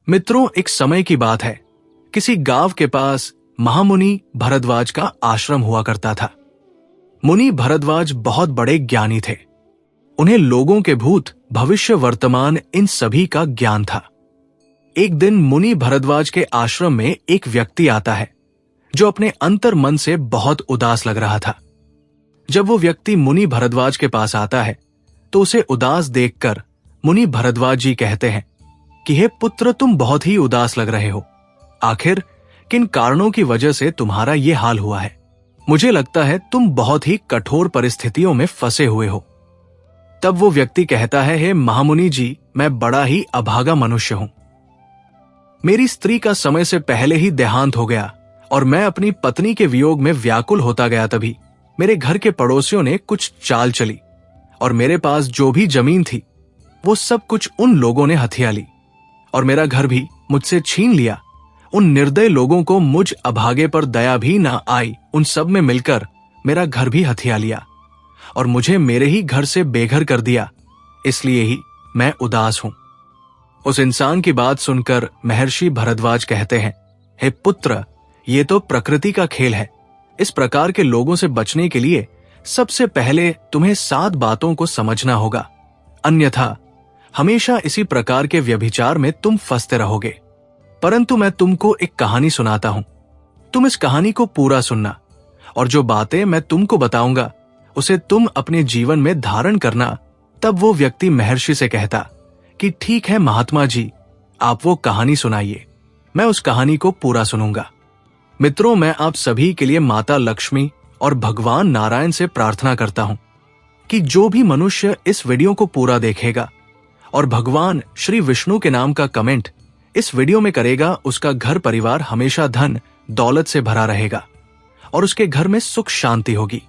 मित्रों, एक समय की बात है। किसी गांव के पास महामुनि भरद्वाज का आश्रम हुआ करता था। मुनि भरद्वाज बहुत बड़े ज्ञानी थे। उन्हें लोगों के भूत, भविष्य, वर्तमान इन सभी का ज्ञान था। एक दिन मुनि भरद्वाज के आश्रम में एक व्यक्ति आता है जो अपने अंतर मन से बहुत उदास लग रहा था। जब वो व्यक्ति मुनि भरद्वाज के पास आता है तो उसे उदास देखकर मुनि भरद्वाज जी कहते हैं कि हे पुत्र, तुम बहुत ही उदास लग रहे हो। आखिर किन कारणों की वजह से तुम्हारा ये हाल हुआ है? मुझे लगता है तुम बहुत ही कठोर परिस्थितियों में फंसे हुए हो। तब वो व्यक्ति कहता है, हे महामुनि जी, मैं बड़ा ही अभागा मनुष्य हूं। मेरी स्त्री का समय से पहले ही देहांत हो गया और मैं अपनी पत्नी के वियोग में व्याकुल होता गया। तभी मेरे घर के पड़ोसियों ने कुछ चाल चली और मेरे पास जो भी जमीन थी वो सब कुछ उन लोगों ने हथिया ली और मेरा घर भी मुझसे छीन लिया। उन निर्दय लोगों को मुझ अभागे पर दया भी ना आई। उन सब में मिलकर मेरा घर भी हथिया लिया और मुझे मेरे ही घर से बेघर कर दिया। इसलिए ही मैं उदास हूं। उस इंसान की बात सुनकर महर्षि भरद्वाज कहते हैं, हे पुत्र, ये तो प्रकृति का खेल है। इस प्रकार के लोगों से बचने के लिए सबसे पहले तुम्हें 7 बातों को समझना होगा, अन्यथा हमेशा इसी प्रकार के व्यभिचार में तुम फंसते रहोगे। परंतु मैं तुमको एक कहानी सुनाता हूं। तुम इस कहानी को पूरा सुनना और जो बातें मैं तुमको बताऊंगा उसे तुम अपने जीवन में धारण करना। तब वो व्यक्ति महर्षि से कहता कि ठीक है महात्मा जी, आप वो कहानी सुनाइए, मैं उस कहानी को पूरा सुनूंगा। मित्रों, मैं आप सभी के लिए माता लक्ष्मी और भगवान नारायण से प्रार्थना करता हूं कि जो भी मनुष्य इस वीडियो को पूरा देखेगा और भगवान श्री विष्णु के नाम का कमेंट इस वीडियो में करेगा, उसका घर परिवार हमेशा धन दौलत से भरा रहेगा और उसके घर में सुख शांति होगी।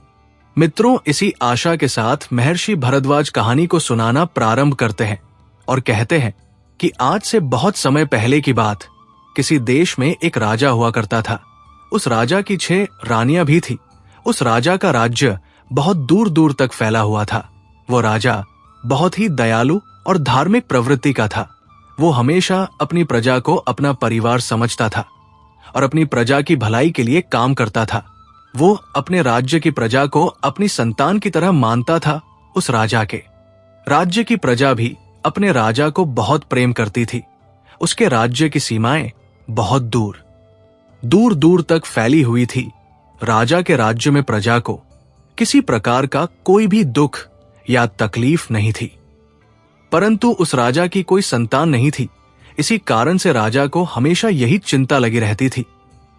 मित्रों, इसी आशा के साथ महर्षि भरद्वाज कहानी को सुनाना प्रारंभ करते हैं और कहते हैं कि आज से बहुत समय पहले की बात, किसी देश में एक राजा हुआ करता था। उस राजा की 6 रानियां भी थी। उस राजा का राज्य बहुत दूर दूर तक फैला हुआ था। वो राजा बहुत ही दयालु और धार्मिक प्रवृत्ति का था। वो हमेशा अपनी प्रजा को अपना परिवार समझता था और अपनी प्रजा की भलाई के लिए काम करता था। वो अपने राज्य की प्रजा को अपनी संतान की तरह मानता था। उस राजा के राज्य की प्रजा भी अपने राजा को बहुत प्रेम करती थी। उसके राज्य की सीमाएं बहुत दूर दूर दूर तक फैली हुई थी। राजा के राज्य में प्रजा को किसी प्रकार का कोई भी दुख या तकलीफ नहीं थी। परंतु उस राजा की कोई संतान नहीं थी। इसी कारण से राजा को हमेशा यही चिंता लगी रहती थी।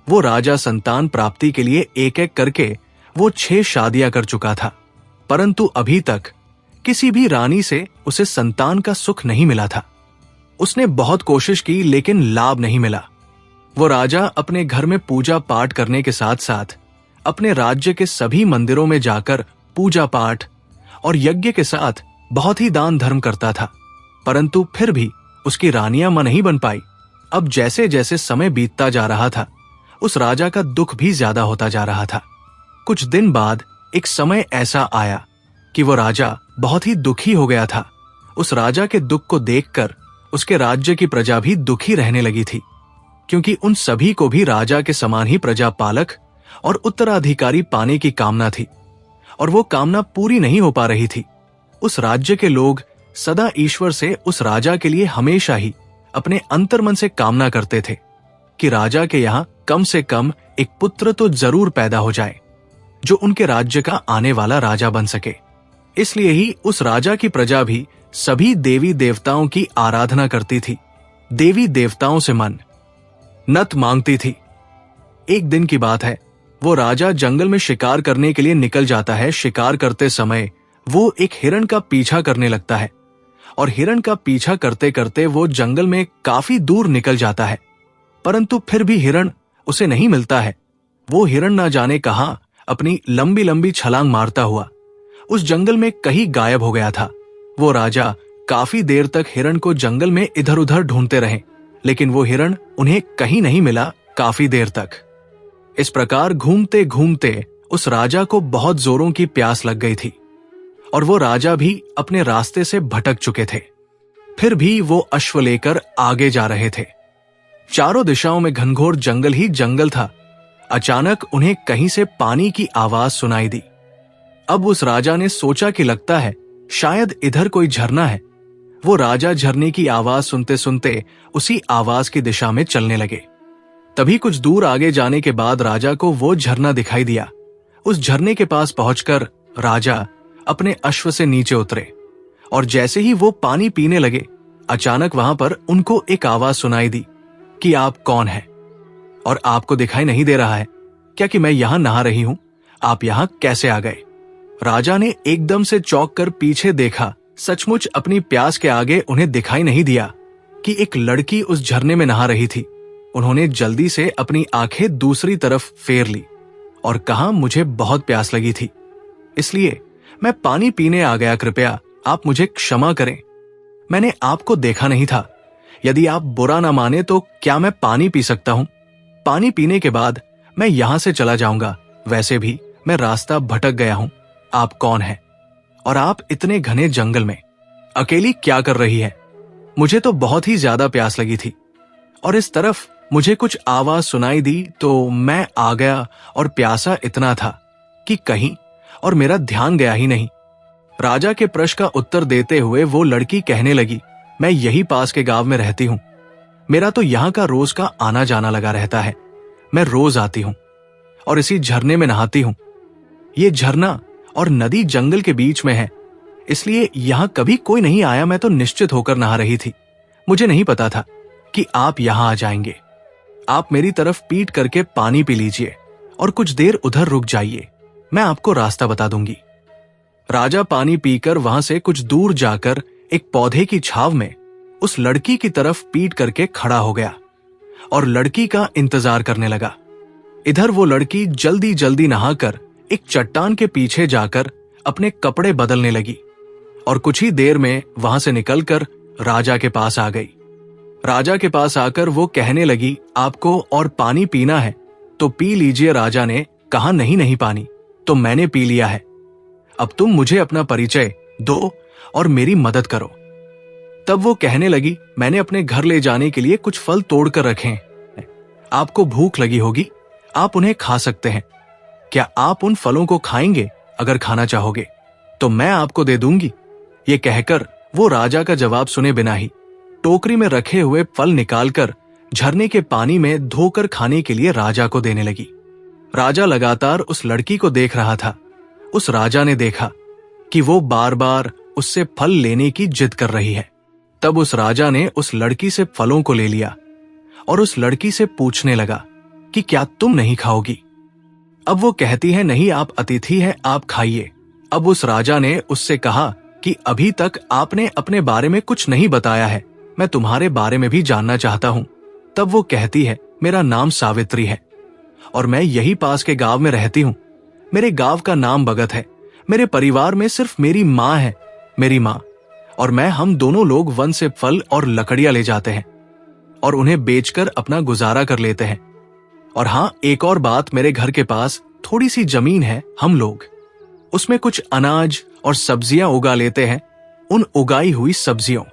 वो राजा संतान प्राप्ति के लिए एक एक करके वो 6 शादियां कर चुका था, परंतु अभी तक किसी भी रानी से उसे संतान का सुख नहीं मिला था। उसने बहुत कोशिश की लेकिन लाभ नहीं मिला। वो राजा अपने घर में पूजा पाठ करने के साथ साथ अपने राज्य के सभी मंदिरों में जाकर पूजा पाठ और यज्ञ के साथ बहुत ही दान धर्म करता था, परंतु फिर भी उसकी रानियां मां नहीं बन पाई। अब जैसे जैसे समय बीतता जा रहा था, उस राजा का दुख भी ज्यादा होता जा रहा था। कुछ दिन बाद एक समय ऐसा आया कि वो राजा बहुत ही दुखी हो गया था। उस राजा के दुख को देखकर उसके राज्य की प्रजा भी दुखी रहने लगी थी, क्योंकि उन सभी को भी राजा के समान ही प्रजा पालक और उत्तराधिकारी पाने की कामना थी और वो कामना पूरी नहीं हो पा रही थी। उस राज्य के लोग सदा ईश्वर से उस राजा के लिए हमेशा ही अपने अंतर्मन से कामना करते थे कि राजा के यहाँ कम से कम एक पुत्र तो जरूर पैदा हो जाए जो उनके राज्य का आने वाला राजा बन सके। इसलिए ही उस राजा की प्रजा भी सभी देवी देवताओं की आराधना करती थी, देवी देवताओं से मन नत मांगती थी। एक दिन की बात है, वो राजा जंगल में शिकार करने के लिए निकल जाता है। शिकार करते समय वो एक हिरण का पीछा करने लगता है और हिरण का पीछा करते करते वो जंगल में काफी दूर निकल जाता है, परंतु फिर भी हिरण उसे नहीं मिलता है। वो हिरण ना जाने कहां अपनी लंबी लंबी छलांग मारता हुआ उस जंगल में कहीं गायब हो गया था। वो राजा काफी देर तक हिरण को जंगल में इधर उधर ढूंढते रहे, लेकिन वो हिरण उन्हें कहीं नहीं मिला काफी देर तक। इस प्रकार घूमते घूमते उस राजा को बहुत जोरों की प्यास लग गई थी और वो राजा भी अपने रास्ते से भटक चुके थे। फिर भी वो अश्व लेकर आगे जा रहे थे। चारों दिशाओं में घनघोर जंगल ही जंगल था। अचानक उन्हें कहीं से पानी की आवाज सुनाई दी। अब उस राजा ने सोचा कि लगता है शायद इधर कोई झरना है। वो राजा झरने की आवाज सुनते सुनते उसी आवाज की दिशा में चलने लगे। तभी कुछ दूर आगे जाने के बाद राजा को वो झरना दिखाई दिया। उस झरने के पास पहुंचकर राजा अपने अश्व से नीचे उतरे और जैसे ही वो पानी पीने लगे, अचानक वहां पर उनको एक आवाज सुनाई दी कि आप कौन हैं और आपको दिखाई नहीं दे रहा है क्या कि मैं यहां नहा रही हूं? आप यहां कैसे आ गए? राजा ने एकदम से चौंक कर पीछे देखा। सचमुच अपनी प्यास के आगे उन्हें दिखाई नहीं दिया कि एक लड़की उस झरने में नहा रही थी। उन्होंने जल्दी से अपनी आंखें दूसरी तरफ फेर ली और कहा, मुझे बहुत प्यास लगी थी, इसलिए मैं पानी पीने आ गया। कृपया आप मुझे क्षमा करें, मैंने आपको देखा नहीं था। यदि आप बुरा ना माने तो क्या मैं पानी पी सकता हूं? पानी पीने के बाद मैं यहां से चला जाऊंगा। वैसे भी मैं रास्ता भटक गया हूं। आप कौन हैं? और आप इतने घने जंगल में अकेली क्या कर रही है? मुझे तो बहुत ही ज्यादा प्यास लगी थी और इस तरफ मुझे कुछ आवाज सुनाई दी तो मैं आ गया और प्यासा इतना था कि कहीं और मेरा ध्यान गया ही नहीं। राजा के प्रश्न का उत्तर देते हुए वो लड़की कहने लगी, मैं यही पास के गांव में रहती हूं। मेरा तो यहां का रोज का आना जाना लगा रहता है। मैं रोज आती हूं और इसी झरने में नहाती हूं। ये झरना और नदी जंगल के बीच में है, इसलिए यहां कभी कोई नहीं आया। मैं तो निश्चित होकर नहा रही थी। मुझे नहीं पता था कि आप यहां आ जाएंगे। आप मेरी तरफ पीट करके पानी पी लीजिए और कुछ देर उधर रुक जाइए, मैं आपको रास्ता बता दूंगी। राजा पानी पीकर वहां से कुछ दूर जाकर एक पौधे की छाव में उस लड़की की तरफ पीट करके खड़ा हो गया और लड़की का इंतजार करने लगा। इधर वो लड़की जल्दी जल्दी नहाकर एक चट्टान के पीछे जाकर अपने कपड़े बदलने लगी और कुछ ही देर में वहां से निकलकर राजा के पास आ गई। राजा के पास आकर वो कहने लगी, आपको और पानी पीना है तो पी लीजिए। राजा ने कहा, नहीं नहीं, पानी तो मैंने पी लिया है। अब तुम मुझे अपना परिचय दो और मेरी मदद करो। तब वो कहने लगी, मैंने अपने घर ले जाने के लिए कुछ फल तोड़कर रखे हैं। आपको भूख लगी होगी, आप उन्हें खा सकते हैं। क्या आप उन फलों को खाएंगे? अगर खाना चाहोगे तो मैं आपको दे दूंगी। ये कहकर वो राजा का जवाब सुने बिना ही टोकरी में रखे हुए फल निकालकर झरने के पानी में धोकर खाने के लिए राजा को देने लगी। राजा लगातार उस लड़की को देख रहा था। उस राजा ने देखा कि वो बार बार उससे फल लेने की जिद कर रही है। तब उस राजा ने उस लड़की से फलों को ले लिया और उस लड़की से पूछने लगा कि क्या तुम नहीं खाओगी? अब वो कहती है, नहीं, आप अतिथि हैं, आप खाइए। अब उस राजा ने उससे कहा कि अभी तक आपने अपने बारे में कुछ नहीं बताया है, मैं तुम्हारे बारे में भी जानना चाहता हूं। तब वो कहती है, मेरा नाम सावित्री है और मैं यही पास के गांव में रहती हूं। मेरे गांव का नाम भगत है। मेरे परिवार में सिर्फ मेरी माँ है। मेरी माँ और मैं, हम दोनों लोग वन से फल और लकड़ियां ले जाते हैं और उन्हें बेचकर अपना गुजारा कर लेते हैं। और हाँ, एक और बात, मेरे घर के पास थोड़ी सी जमीन है। हम लोग उसमें कुछ अनाज और सब्जियां उगा लेते हैं। उन उगाई हुई सब्जियों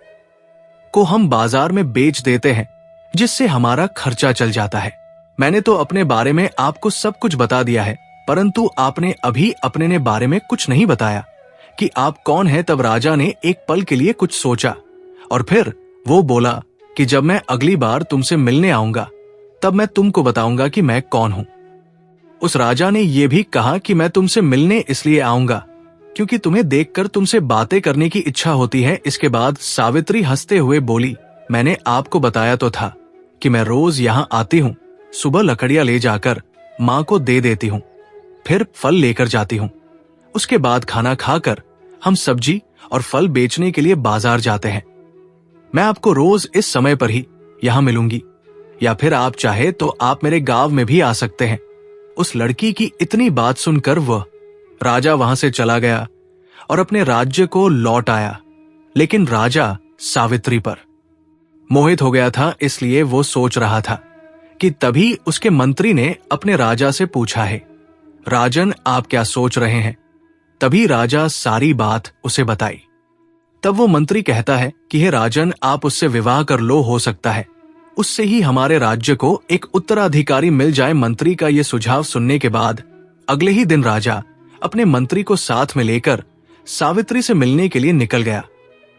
को हम बाजार में बेच देते हैं, जिससे हमारा खर्चा चल जाता है। मैंने तो अपने बारे में आपको सब कुछ बता दिया है, परंतु आपने अभी अपने ने बारे में कुछ नहीं बताया कि आप कौन हैं। तब राजा ने एक पल के लिए कुछ सोचा और फिर वो बोला कि जब मैं अगली बार तुमसे मिलने आऊंगा तब मैं तुमको बताऊंगा कि मैं कौन हूं। उस राजा ने यह भी कहा कि मैं तुमसे मिलने इसलिए आऊंगा क्योंकि तुम्हें देखकर तुमसे बातें करने की इच्छा होती है। इसके बाद सावित्री हंसते हुए बोली, मैंने आपको बताया तो था कि मैं रोज यहां आती हूं। सुबह लकड़ियां ले जाकर मां को दे देती हूं, फिर फल लेकर जाती हूं। उसके बाद खाना खाकर हम सब्जी और फल बेचने के लिए बाजार जाते हैं। मैं आपको रोज इस समय पर ही यहां मिलूंगी, या फिर आप चाहे तो आप मेरे गांव में भी आ सकते हैं। उस लड़की की इतनी बात सुनकर वह राजा वहां से चला गया और अपने राज्य को लौट आया। लेकिन राजा सावित्री पर मोहित हो गया था, इसलिए वो सोच रहा था कि तभी उसके मंत्री ने अपने राजा से पूछा है, राजन, आप क्या सोच रहे हैं? तभी राजा सारी बात उसे बताई। तब वो मंत्री कहता है कि हे राजन, आप उससे विवाह कर लो, हो सकता है उससे ही हमारे राज्य को एक उत्तराधिकारी मिल जाए। मंत्री का यह सुझाव सुनने के बाद अगले ही दिन राजा अपने मंत्री को साथ में लेकर सावित्री से मिलने के लिए निकल गया।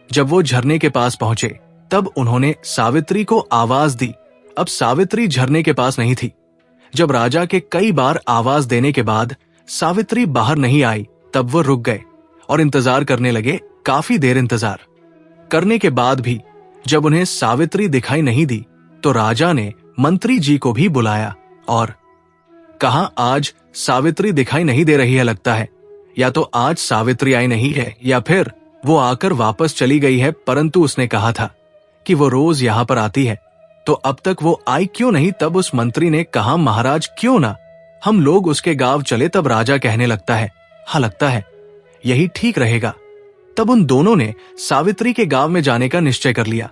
जब वो झरने के पास पहुंचे तब उन्होंने सावित्री को आवाज दी। अब सावित्री झरने के पास नहीं थी। जब राजा के कई बार आवाज देने के बाद सावित्री बाहर नहीं आई तब वो रुक गए और इंतजार करने लगे। काफी देर इंतजार करने के बाद भी जब उन्हें सावित्री दिखाई नहीं दी तो राजा ने मंत्री जी को भी बुलाया और कहा, आज सावित्री दिखाई नहीं दे रही है, लगता है या तो आज सावित्री आई नहीं है या फिर वो आकर वापस चली गई है। परंतु उसने कहा था कि वो रोज यहाँ पर आती है, तो अब तक वो आई क्यों नहीं। तब उस मंत्री ने कहा, महाराज क्यों ना हम लोग उसके गांव चले। तब राजा कहने लगता है, हाँ लगता है यही ठीक रहेगा। तब उन दोनों ने सावित्री के गांव में जाने का निश्चय कर लिया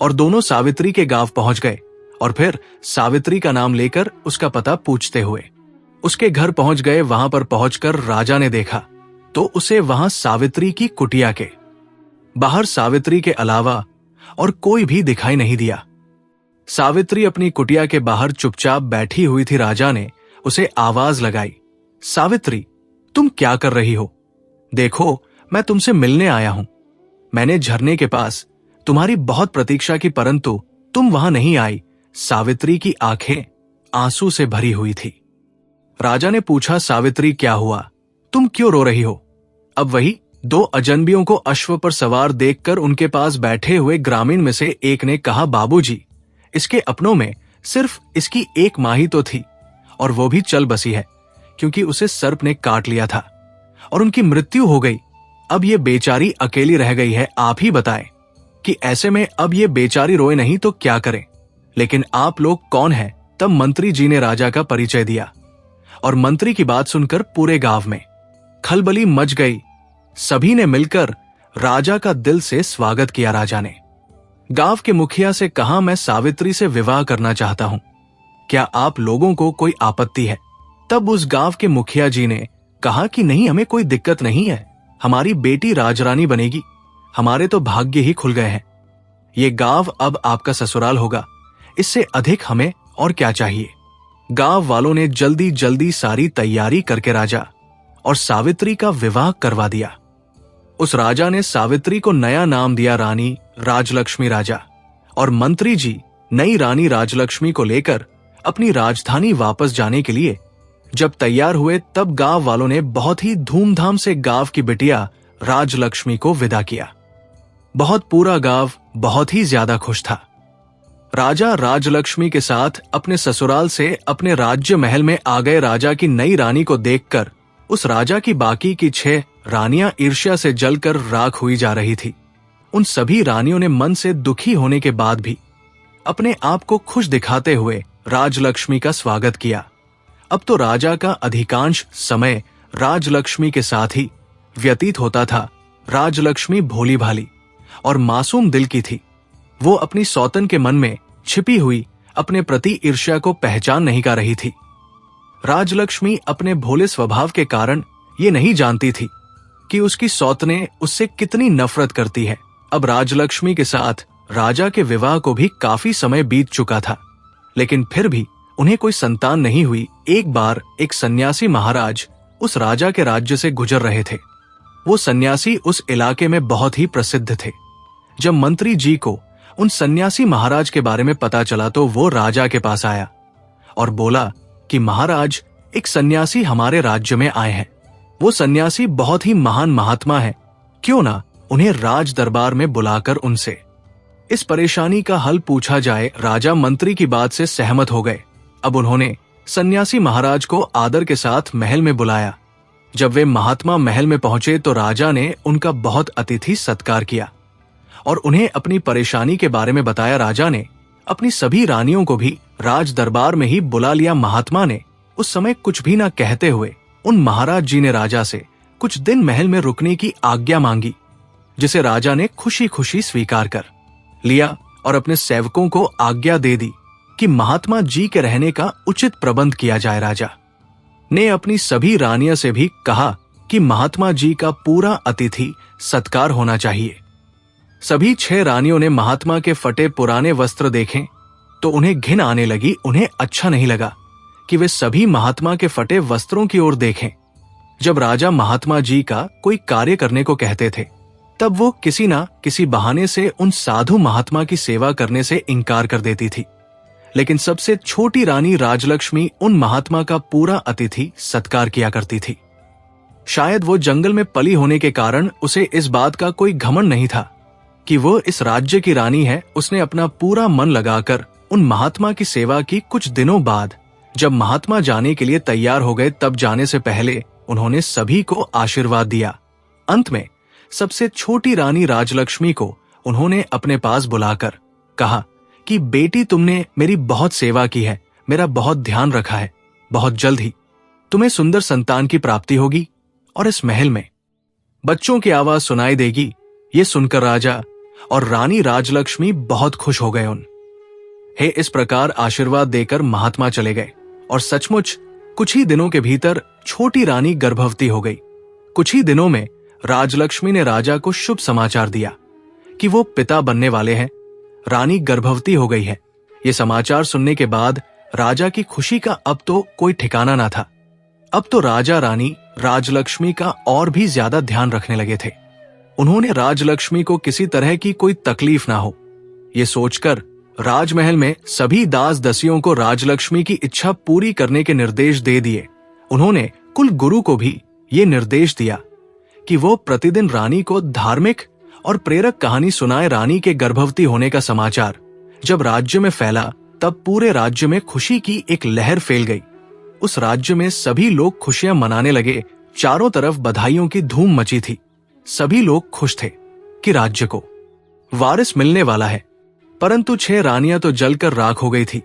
और दोनों सावित्री के गांव पहुंच गए और फिर सावित्री का नाम लेकर उसका पता पूछते हुए उसके घर पहुंच गए। वहां पर पहुंचकर राजा ने देखा तो उसे वहां सावित्री की कुटिया के बाहर सावित्री के अलावा और कोई भी दिखाई नहीं दिया। सावित्री अपनी कुटिया के बाहर चुपचाप बैठी हुई थी। राजा ने उसे आवाज लगाई, सावित्री तुम क्या कर रही हो? देखो मैं तुमसे मिलने आया हूं। मैंने झरने के पास तुम्हारी बहुत प्रतीक्षा की परंतु तुम वहां नहीं आई। सावित्री की आंखें आंसू से भरी हुई थी। राजा ने पूछा, सावित्री क्या हुआ, तुम क्यों रो रही हो? अब वही दो अजनबियों को अश्व पर सवार देखकर उनके पास बैठे हुए ग्रामीण में से एक ने कहा, बाबूजी इसके अपनों में सिर्फ इसकी एक माँ ही तो थी और वो भी चल बसी है क्योंकि उसे सर्प ने काट लिया था और उनकी मृत्यु हो गई। अब ये बेचारी अकेली रह गई है। आप ही बताएं कि ऐसे में अब ये बेचारी रोए नहीं तो क्या करें। लेकिन आप लोग कौन हैं? तब मंत्री जी ने राजा का परिचय दिया और मंत्री की बात सुनकर पूरे गांव में खलबली मच गई। सभी ने मिलकर राजा का दिल से स्वागत किया। राजा ने गांव के मुखिया से कहा, मैं सावित्री से विवाह करना चाहता हूं, क्या आप लोगों को कोई आपत्ति है? तब उस गांव के मुखिया जी ने कहा कि नहीं, हमें कोई दिक्कत नहीं है, हमारी बेटी राजरानी बनेगी, हमारे तो भाग्य ही खुल गए हैं। ये गांव अब आपका ससुराल होगा, इससे अधिक हमें और क्या चाहिए। गांव वालों ने जल्दी जल्दी सारी तैयारी करके राजा और सावित्री का विवाह करवा दिया। उस राजा ने सावित्री को नया नाम दिया रानी राजलक्ष्मी राजा, और मंत्री जी नई रानी राजलक्ष्मी को लेकर अपनी राजधानी वापस जाने के लिए जब तैयार हुए तब गांव वालों ने बहुत ही धूमधाम से गांव की बिटिया राजलक्ष्मी को विदा किया। बहुत पूरा गांव बहुत ही ज्यादा खुश था। राजा राजलक्ष्मी के साथ अपने ससुराल से अपने राज्य महल में आ गए। राजा की नई रानी को देखकर उस राजा की बाकी की 6 रानियां ईर्ष्या से जलकर राख हुई जा रही थी। उन सभी रानियों ने मन से दुखी होने के बाद भी अपने आप को खुश दिखाते हुए राजलक्ष्मी का स्वागत किया। अब तो राजा का अधिकांश समय राजलक्ष्मी के साथ ही व्यतीत होता था। राजलक्ष्मी भोली भाली और मासूम दिल की थी। वो अपनी सौतन के मन में छिपी हुई अपने प्रति ईर्ष्या को पहचान नहीं कर रही थी। राजलक्ष्मी अपने भोले स्वभाव के कारण ये नहीं जानती थी कि उसकी सौतने उससे कितनी नफरत करती है। अब राजलक्ष्मी के साथ राजा के विवाह को भी काफी समय बीत चुका था, लेकिन फिर भी उन्हें कोई संतान नहीं हुई। एक बार एक सन्यासी महाराज उस राजा के राज्य से गुजर रहे थे। वो सन्यासी उस इलाके में बहुत ही प्रसिद्ध थे। जब मंत्री जी को उन सन्यासी महाराज के बारे में पता चला तो वो राजा के पास आया और बोला कि महाराज, एक सन्यासी हमारे राज्य में आए हैं। वो सन्यासी बहुत ही महान महात्मा है, क्यों ना उन्हें राज दरबार में बुलाकर उनसे इस परेशानी का हल पूछा जाए। राजा मंत्री की बात से सहमत हो गए। अब उन्होंने सन्यासी महाराज को आदर के साथ महल में बुलाया। जब वे महात्मा महल में पहुंचे तो राजा ने उनका बहुत अतिथि सत्कार किया और उन्हें अपनी परेशानी के बारे में बताया। राजा ने अपनी सभी रानियों को भी राज दरबार में ही बुला लिया। महात्मा ने उस समय कुछ भी न कहते हुए उन महाराज जी ने राजा से कुछ दिन महल में रुकने की आज्ञा मांगी, जिसे राजा ने खुशी खुशी स्वीकार कर लिया और अपने सेवकों को आज्ञा दे दी कि महात्मा जी के रहने का उचित प्रबंध किया जाए। राजा ने अपनी सभी रानियों से भी कहा कि महात्मा जी का पूरा अतिथि सत्कार होना चाहिए। सभी 6 रानियों ने महात्मा के फटे पुराने वस्त्र देखे तो उन्हें घिन आने लगी। उन्हें अच्छा नहीं लगा कि वे सभी महात्मा के फटे वस्त्रों की ओर देखें। जब राजा महात्मा जी का कोई कार्य करने को कहते थे, तब वो किसी ना किसी बहाने से उन साधु महात्मा की सेवा करने से इनकार कर देती थी। लेकिन सबसे छोटी रानी राजलक्ष्मी उन महात्मा का पूरा अतिथि सत्कार किया करती थी। शायद वो जंगल में पली होने के कारण उसे इस बात का कोई घमंड नहीं था कि वो इस राज्य की रानी है। उसने अपना पूरा मन लगाकर उन महात्मा की सेवा की। कुछ दिनों बाद जब महात्मा जाने के लिए तैयार हो गए, तब जाने से पहले उन्होंने सभी को आशीर्वाद दिया। अंत में सबसे छोटी रानी राजलक्ष्मी को उन्होंने अपने पास बुलाकर कहा कि बेटी, तुमने मेरी बहुत सेवा की है, मेरा बहुत ध्यान रखा है। बहुत जल्द ही तुम्हें सुंदर संतान की प्राप्ति होगी और इस महल में बच्चों की आवाज सुनाई देगी। ये सुनकर राजा और रानी राजलक्ष्मी बहुत खुश हो गए। इस प्रकार आशीर्वाद देकर महात्मा चले गए और सचमुच कुछ ही दिनों के भीतर छोटी रानी गर्भवती हो गई। कुछ ही दिनों में राजलक्ष्मी ने राजा को शुभ समाचार दिया कि वो पिता बनने वाले हैं। रानी गर्भवती हो गई है। ये समाचार सुनने के बाद राजा की खुशी का अब तो कोई ठिकाना ना था। अब तो राजा रानी राजलक्ष्मी का और भी ज्यादा ध्यान रखने लगे थे। उन्होंने राजलक्ष्मी को किसी तरह की कोई तकलीफ ना हो, ये सोचकर राजमहल में सभी दास दसियों को राजलक्ष्मी की इच्छा पूरी करने के निर्देश दे दिए। उन्होंने कुल गुरु को भी ये निर्देश दिया कि वो प्रतिदिन रानी को धार्मिक और प्रेरक कहानी सुनाए। रानी के गर्भवती होने का समाचार जब राज्य में फैला, तब पूरे राज्य में खुशी की एक लहर फैल गई। उस राज्य में सभी लोग खुशियां मनाने लगे। चारों तरफ बधाइयों की धूम मची थी। सभी लोग खुश थे कि राज्य को वारिस मिलने वाला है। परंतु 6 रानियां तो जलकर राख हो गई थी।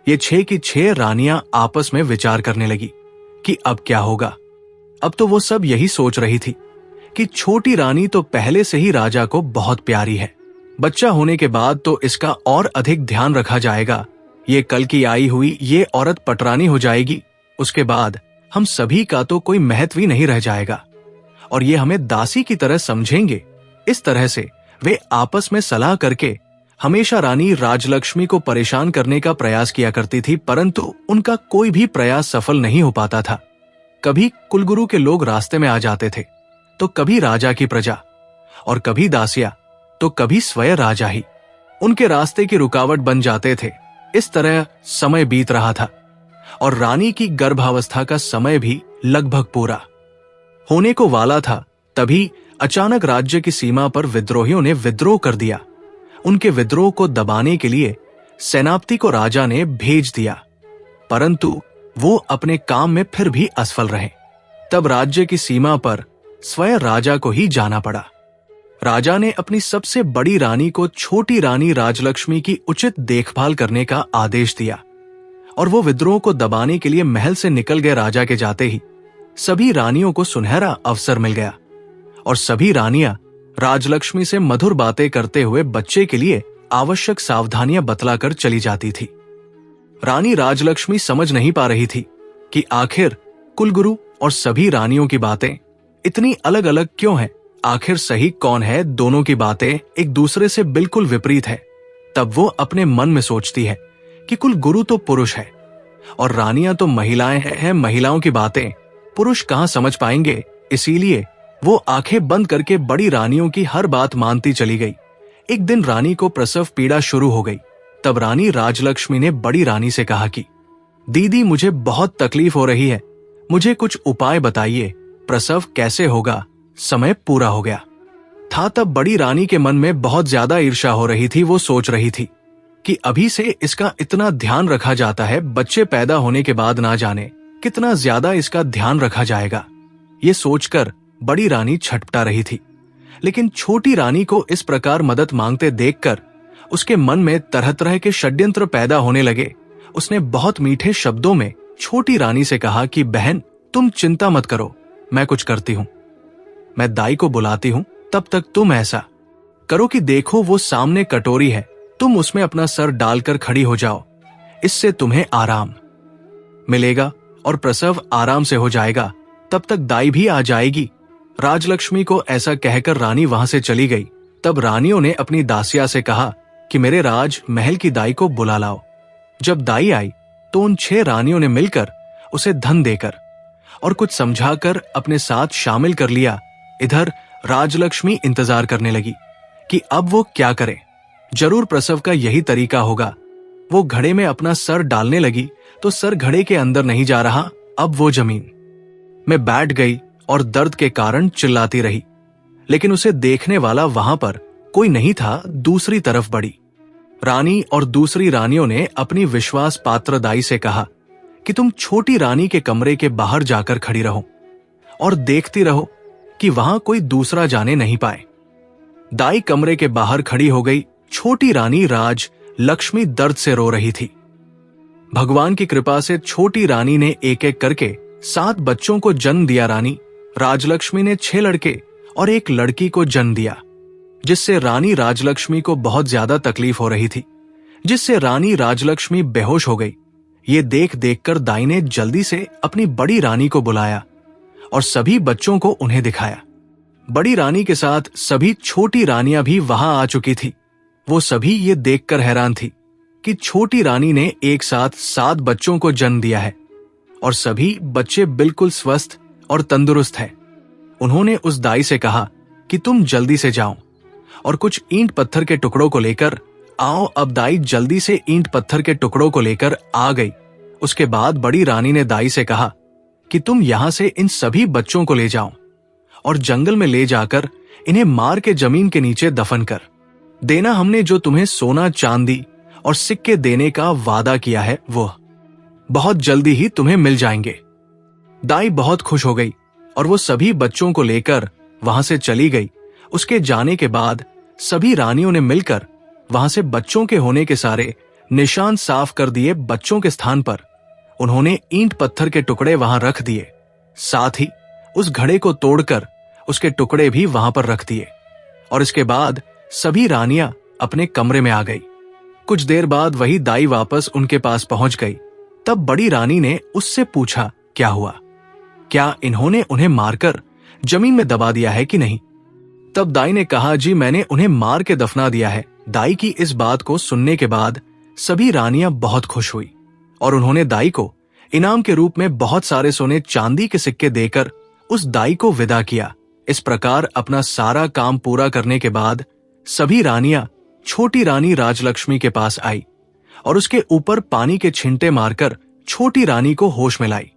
ये 6 की 6 रानियां आपस में विचार करने लगी कि अब क्या होगा। अब तो वो सब यही सोच रही थी कि छोटी रानी तो पहले से ही राजा को बहुत प्यारी है। बच्चा होने के बाद तो इसका और अधिक ध्यान रखा जाएगा। ये कल की आई हुई ये औरत पटरानी हो जाएगी। उसके बाद हम सभी का तो कोई महत्व ही नहीं रह जाएगा और ये हमें दासी की तरह समझेंगे। इस तरह से वे आपस में सलाह करके हमेशा रानी राजलक्ष्मी को परेशान करने का प्रयास किया करती थी, परंतु उनका कोई भी प्रयास सफल नहीं हो पाता था। कभी कुलगुरु के लोग रास्ते में आ जाते थे, तो कभी राजा की प्रजा, और कभी दासिया, तो कभी स्वयं राजा ही उनके रास्ते की रुकावट बन जाते थे। इस तरह समय बीत रहा था और रानी की गर्भावस्था का समय भी लगभग पूरा होने को वाला था। तभी अचानक राज्य की सीमा पर विद्रोहियों ने विद्रोह कर दिया। उनके विद्रोह को दबाने के लिए सेनापति को राजा ने भेज दिया, परंतु वो अपने काम में फिर भी असफल रहे। तब राज्य की सीमा पर स्वयं राजा को ही जाना पड़ा। राजा ने अपनी सबसे बड़ी रानी को छोटी रानी राजलक्ष्मी की उचित देखभाल करने का आदेश दिया और वो विद्रोह को दबाने के लिए महल से निकल गए। राजा के जाते ही सभी रानियों को सुनहरा अवसर मिल गया और सभी रानियां राजलक्ष्मी से मधुर बातें करते हुए बच्चे के लिए आवश्यक सावधानियां बतलाकर चली जाती थी। रानी राजलक्ष्मी समझ नहीं पा रही थी कि आखिर कुलगुरु और सभी रानियों की बातें इतनी अलग अलग क्यों हैं। आखिर सही कौन है। दोनों की बातें एक दूसरे से बिल्कुल विपरीत है। तब वो अपने मन में सोचती है कि कुलगुरु तो पुरुष है और रानियां तो महिलाएं हैं। महिलाओं की बातें पुरुष कहां समझ पाएंगे। इसीलिए वो आंखें बंद करके बड़ी रानियों की हर बात मानती चली गई। एक दिन रानी को प्रसव पीड़ा शुरू हो गई। तब रानी राजलक्ष्मी ने बड़ी रानी से कहा कि दीदी, मुझे बहुत तकलीफ हो रही है, मुझे कुछ उपाय बताइए। प्रसव कैसे होगा, समय पूरा हो गया था। तब बड़ी रानी के मन में बहुत ज्यादा ईर्ष्या हो रही थी। वो सोच रही थी कि अभी से इसका इतना ध्यान रखा जाता है, बच्चे पैदा होने के बाद ना जाने कितना ज्यादा इसका ध्यान रखा जाएगा। ये सोचकर बड़ी रानी छटपटा रही थी। लेकिन छोटी रानी को इस प्रकार मदद मांगते देखकर उसके मन में तरह तरह के षड्यंत्र पैदा होने लगे। उसने बहुत मीठे शब्दों में छोटी रानी से कहा कि बहन, तुम चिंता मत करो, मैं कुछ करती हूं। मैं दाई को बुलाती हूं, तब तक तुम ऐसा करो कि देखो वो सामने कटोरी है, तुम उसमें अपना सर डालकर खड़ी हो जाओ। इससे तुम्हें आराम मिलेगा और प्रसव आराम से हो जाएगा। तब तक दाई भी आ जाएगी। राजलक्ष्मी को ऐसा कहकर रानी वहां से चली गई। तब रानियों ने अपनी दासिया से कहा कि मेरे राज महल की दाई को बुला लाओ। जब दाई आई तो उन 6 रानियों ने मिलकर उसे धन देकर और कुछ समझाकर अपने साथ शामिल कर लिया। इधर राजलक्ष्मी इंतजार करने लगी कि अब वो क्या करे। जरूर प्रसव का यही तरीका होगा। वो घड़े में अपना सर डालने लगी तो सर घड़े के अंदर नहीं जा रहा। अब वो जमीन में बैठ गई और दर्द के कारण चिल्लाती रही, लेकिन उसे देखने वाला वहां पर कोई नहीं था। दूसरी तरफ बड़ी रानी और दूसरी रानियों ने अपनी विश्वास पात्र दाई से कहा कि तुम छोटी रानी के कमरे के बाहर जाकर खड़ी रहो और देखती रहो कि वहां कोई दूसरा जाने नहीं पाए। दाई कमरे के बाहर खड़ी हो गई। छोटी रानी राज लक्ष्मी दर्द से रो रही थी। भगवान की कृपा से छोटी रानी ने एक एक करके 7 बच्चों को जन्म दिया। रानी राजलक्ष्मी ने 6 लड़के और 1 लड़की को जन्म दिया, जिससे रानी राजलक्ष्मी को बहुत ज्यादा तकलीफ हो रही थी, जिससे रानी राजलक्ष्मी बेहोश हो गई। ये देख देखकर दाई ने जल्दी से अपनी बड़ी रानी को बुलाया और सभी बच्चों को उन्हें दिखाया। बड़ी रानी के साथ सभी छोटी रानियां भी वहां आ चुकी थी। वो सभी ये देखकर हैरान थी कि छोटी रानी ने एक साथ 7 बच्चों को जन्म दिया है और सभी बच्चे बिल्कुल स्वस्थ और तंदुरुस्त हैं। उन्होंने उस दाई से कहा कि तुम जल्दी से जाओ और कुछ ईंट पत्थर के टुकड़ों को लेकर आओ। अब दाई जल्दी से ईंट पत्थर के टुकड़ों को लेकर आ गई। उसके बाद बड़ी रानी ने दाई से कहा कि तुम यहां से इन सभी बच्चों को ले जाओ और जंगल में ले जाकर इन्हें मार के जमीन के नीचे दफन कर देना। हमने जो तुम्हें सोना चांदी और सिक्के देने का वादा किया है वो बहुत जल्दी ही तुम्हें मिल जाएंगे। दाई बहुत खुश हो गई और वो सभी बच्चों को लेकर वहां से चली गई। उसके जाने के बाद सभी रानियों ने मिलकर वहां से बच्चों के होने के सारे निशान साफ कर दिए। बच्चों के स्थान पर उन्होंने ईंट पत्थर के टुकड़े वहां रख दिए, साथ ही उस घड़े को तोड़कर उसके टुकड़े भी वहां पर रख दिए और इसके बाद सभी रानियां अपने कमरे में आ गई। कुछ देर बाद वही दाई वापस उनके पास पहुंच गई। तब बड़ी रानी ने उससे पूछा, क्या हुआ? क्या इन्होंने उन्हें मारकर जमीन में दबा दिया है कि नहीं? तब दाई ने कहा, जी मैंने उन्हें मार के दफना दिया है। दाई की इस बात को सुनने के बाद सभी रानियां बहुत खुश हुई और उन्होंने दाई को इनाम के रूप में बहुत सारे सोने चांदी के सिक्के देकर उस दाई को विदा किया। इस प्रकार अपना सारा काम पूरा करने के बाद सभी रानियां छोटी रानी राजलक्ष्मी के पास आई और उसके ऊपर पानी के छिंटे मारकर छोटी रानी को होश में लाई।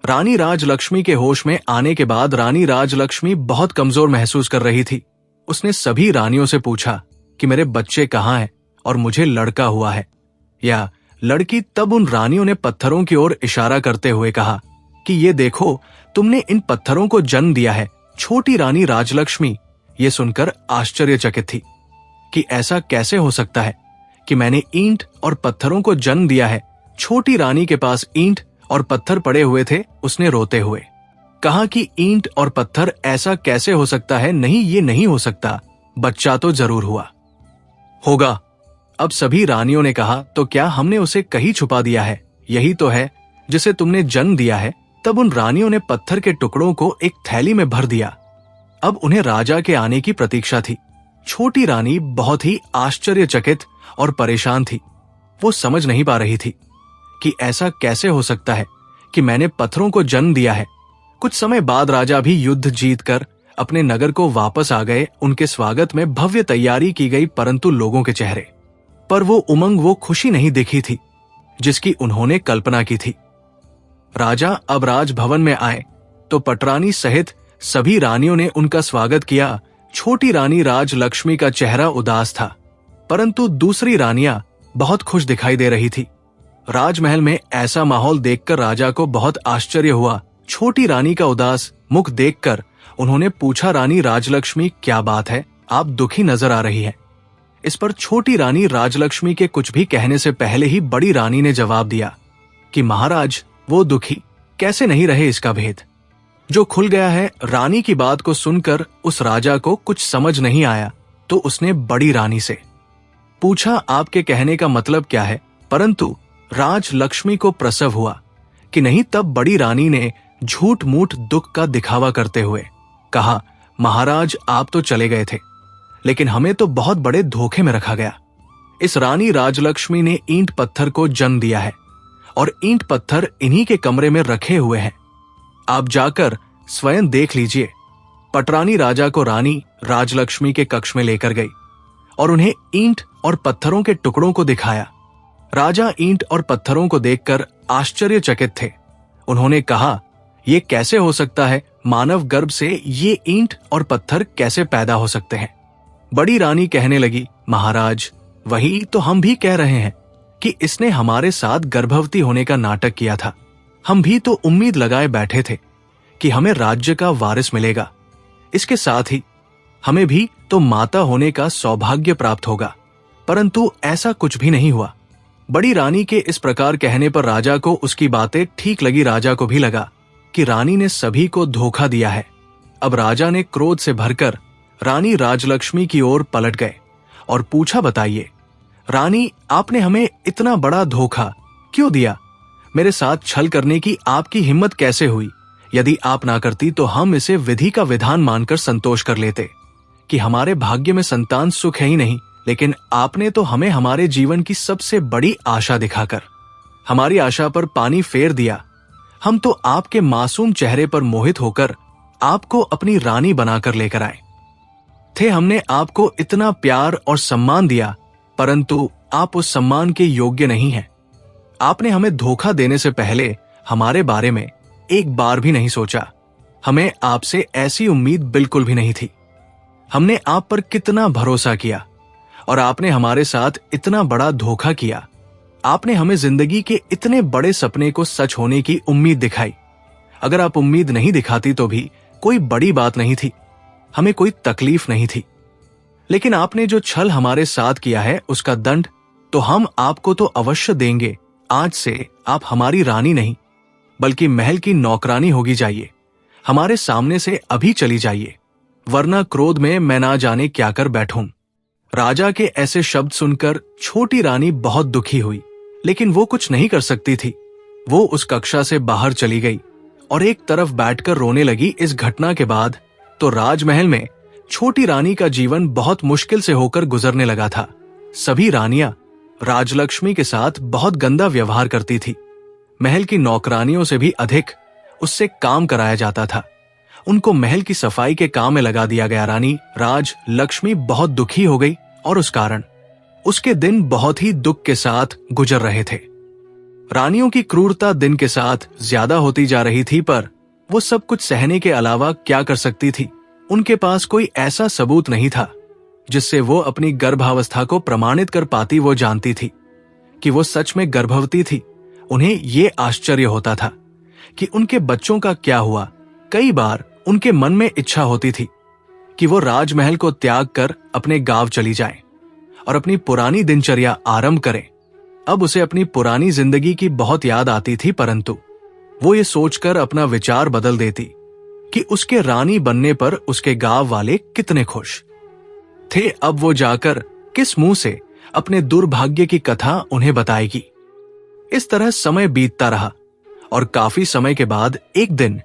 रानी राजलक्ष्मी के होश में आने के बाद रानी राजलक्ष्मी बहुत कमजोर महसूस कर रही थी। उसने सभी रानियों से पूछा कि मेरे बच्चे कहाँ हैं और मुझे लड़का हुआ है या लड़की। तब उन रानियों ने पत्थरों की ओर इशारा करते हुए कहा कि ये देखो, तुमने इन पत्थरों को जन्म दिया है। छोटी रानी राजलक्ष्मी ये सुनकर आश्चर्यचकित थी कि ऐसा कैसे हो सकता है कि मैंने ईंट और पत्थरों को जन्म दिया है। छोटी रानी के पास ईंट और पत्थर पड़े हुए थे। उसने रोते हुए कहा कि ईंट और पत्थर ऐसा कैसे हो सकता है? नहीं, ये नहीं हो सकता। बच्चा तो जरूर हुआ होगा। अब सभी रानियों ने कहा, तो क्या हमने उसे कहीं छुपा दिया है? यही तो है जिसे तुमने जन्म दिया है। तब उन रानियों ने पत्थर के टुकड़ों को एक थैली में भर दिया। अब उन्हें राजा के आने की प्रतीक्षा थी। छोटी रानी बहुत ही आश्चर्यचकित और परेशान थी। वो समझ नहीं पा रही थी कि ऐसा कैसे हो सकता है कि मैंने पत्थरों को जन्म दिया है। कुछ समय बाद राजा भी युद्ध जीतकर अपने नगर को वापस आ गए। उनके स्वागत में भव्य तैयारी की गई, परंतु लोगों के चेहरे पर वो उमंग, वो खुशी नहीं दिखी थी जिसकी उन्होंने कल्पना की थी। राजा अब राजभवन में आए तो पटरानी सहित सभी रानियों ने उनका स्वागत किया। छोटी रानी राजलक्ष्मी का चेहरा उदास था, परंतु दूसरी रानियां बहुत खुश दिखाई दे रही थी। राजमहल में ऐसा माहौल देखकर राजा को बहुत आश्चर्य हुआ। छोटी रानी का उदास मुख देखकर उन्होंने पूछा, रानी राजलक्ष्मी क्या बात है? आप दुखी नजर आ रही हैं। इस पर छोटी रानी राजलक्ष्मी के कुछ भी कहने से पहले ही बड़ी रानी ने जवाब दिया कि महाराज, वो दुखी कैसे नहीं रहे, इसका भेद जो खुल गया है। रानी की बात को सुनकर उस राजा को कुछ समझ नहीं आया तो उसने बड़ी रानी से पूछा, आपके कहने का मतलब क्या है? परंतु राजलक्ष्मी को प्रसव हुआ कि नहीं। तब बड़ी रानी ने झूठ मूठ दुख का दिखावा करते हुए कहा, महाराज आप तो चले गए थे, लेकिन हमें तो बहुत बड़े धोखे में रखा गया। इस रानी राजलक्ष्मी ने ईंट पत्थर को जन्म दिया है और ईंट पत्थर इन्हीं के कमरे में रखे हुए हैं। आप जाकर स्वयं देख लीजिए। पटरानी राजा को रानी राजलक्ष्मी के कक्ष में लेकर गई और उन्हें ईंट और पत्थरों के टुकड़ों को दिखाया। राजा ईंट और पत्थरों को देखकर आश्चर्यचकित थे। उन्होंने कहा, यह कैसे हो सकता है? मानव गर्भ से ये ईंट और पत्थर कैसे पैदा हो सकते हैं? बड़ी रानी कहने लगी, महाराज, वही तो हम भी कह रहे हैं कि इसने हमारे साथ गर्भवती होने का नाटक किया था। हम भी तो उम्मीद लगाए बैठे थे कि हमें राज्य का वारिस मिलेगा। इसके साथ ही हमें भी तो माता होने का सौभाग्य प्राप्त होगा, परंतु ऐसा कुछ भी नहीं हुआ। बड़ी रानी के इस प्रकार कहने पर राजा को उसकी बातें ठीक लगी। राजा को भी लगा कि रानी ने सभी को धोखा दिया है। अब राजा ने क्रोध से भरकर रानी राजलक्ष्मी की ओर पलट गए और पूछा, बताइए रानी, आपने हमें इतना बड़ा धोखा क्यों दिया? मेरे साथ छल करने की आपकी हिम्मत कैसे हुई? यदि आप ना करती तो हम इसे विधि का विधान मानकर संतोष कर लेते कि हमारे भाग्य में संतान सुख है ही नहीं, लेकिन आपने तो हमें हमारे जीवन की सबसे बड़ी आशा दिखाकर हमारी आशा पर पानी फेर दिया। हम तो आपके मासूम चेहरे पर मोहित होकर आपको अपनी रानी बनाकर लेकर आए थे। हमने आपको इतना प्यार और सम्मान दिया, परंतु आप उस सम्मान के योग्य नहीं हैं। आपने हमें धोखा देने से पहले हमारे बारे में एक बार भी नहीं सोचा। हमें आपसे ऐसी उम्मीद बिल्कुल भी नहीं थी। हमने आप पर कितना भरोसा किया और आपने हमारे साथ इतना बड़ा धोखा किया। आपने हमें जिंदगी के इतने बड़े सपने को सच होने की उम्मीद दिखाई। अगर आप उम्मीद नहीं दिखाती तो भी कोई बड़ी बात नहीं थी, हमें कोई तकलीफ नहीं थी। लेकिन आपने जो छल हमारे साथ किया है उसका दंड तो हम आपको तो अवश्य देंगे। आज से आप हमारी रानी नहीं बल्कि महल की नौकरानी होगी। जाइए, हमारे सामने से अभी चली जाइए, वरना क्रोध में मैं ना जाने क्या कर बैठूं। राजा के ऐसे शब्द सुनकर छोटी रानी बहुत दुखी हुई, लेकिन वो कुछ नहीं कर सकती थी। वो उस कक्षा से बाहर चली गई और एक तरफ बैठकर रोने लगी। इस घटना के बाद तो राजमहल में छोटी रानी का जीवन बहुत मुश्किल से होकर गुजरने लगा था। सभी रानियां राजलक्ष्मी के साथ बहुत गंदा व्यवहार करती थी। महल की नौकरानियों से भी अधिक उससे काम कराया जाता था। उनको महल की सफाई के काम में लगा दिया गया। रानी राजलक्ष्मी बहुत दुखी हो गई और उस कारण उसके दिन बहुत ही दुख के साथ गुजर रहे थे। रानियों की क्रूरता दिन के साथ ज्यादा होती जा रही थी, पर वो सब कुछ सहने के अलावा क्या कर सकती थी? उनके पास कोई ऐसा सबूत नहीं था जिससे वो अपनी गर्भावस्था को प्रमाणित कर पाती। वो जानती थी कि वो सच में गर्भवती थी। उन्हें ये आश्चर्य होता था कि उनके बच्चों का क्या हुआ। कई बार उनके मन में इच्छा होती थी कि वो राजमहल को त्याग कर अपने गांव चली जाएं और अपनी पुरानी दिनचर्या आरंभ करें। अब उसे अपनी पुरानी जिंदगी की बहुत याद आती थी, परंतु वो ये सोचकर अपना विचार बदल देती कि उसके रानी बनने पर उसके गांव वाले कितने खुश थे। अब वो जाकर किस मुंह से अपने दुर्भाग्य की कथा उन्हें बताएगी। इस तरह समय बीतता रहा और काफी समय के बाद एक दिन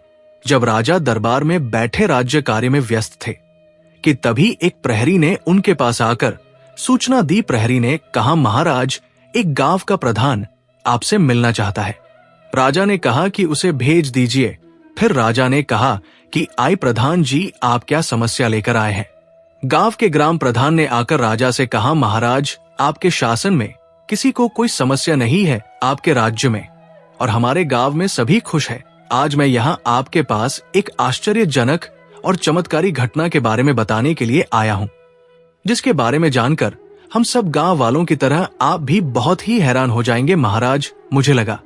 जब राजा दरबार में बैठे राज्य कार्य में व्यस्त थे कि तभी एक प्रहरी ने उनके पास आकर सूचना दी। प्रहरी ने कहा, महाराज, एक गांव का प्रधान आपसे मिलना चाहता है। राजा ने कहा कि उसे भेज दीजिए। फिर राजा ने कहा कि आए प्रधान जी, आप क्या समस्या लेकर आए हैं? गांव के ग्राम प्रधान ने आकर राजा से कहा, महाराज, आपके शासन में किसी को कोई समस्या नहीं है आपके राज्य में, और हमारे गांव में सभी खुश है। आज मैं यहाँ आपके पास एक आश्चर्यजनक और चमत्कारी घटना के बारे में बताने के लिए आया हूँ, जिसके बारे में जानकर हम सब गांव वालों की तरह आप भी बहुत ही हैरान हो जाएंगे। महाराज, मुझे लगा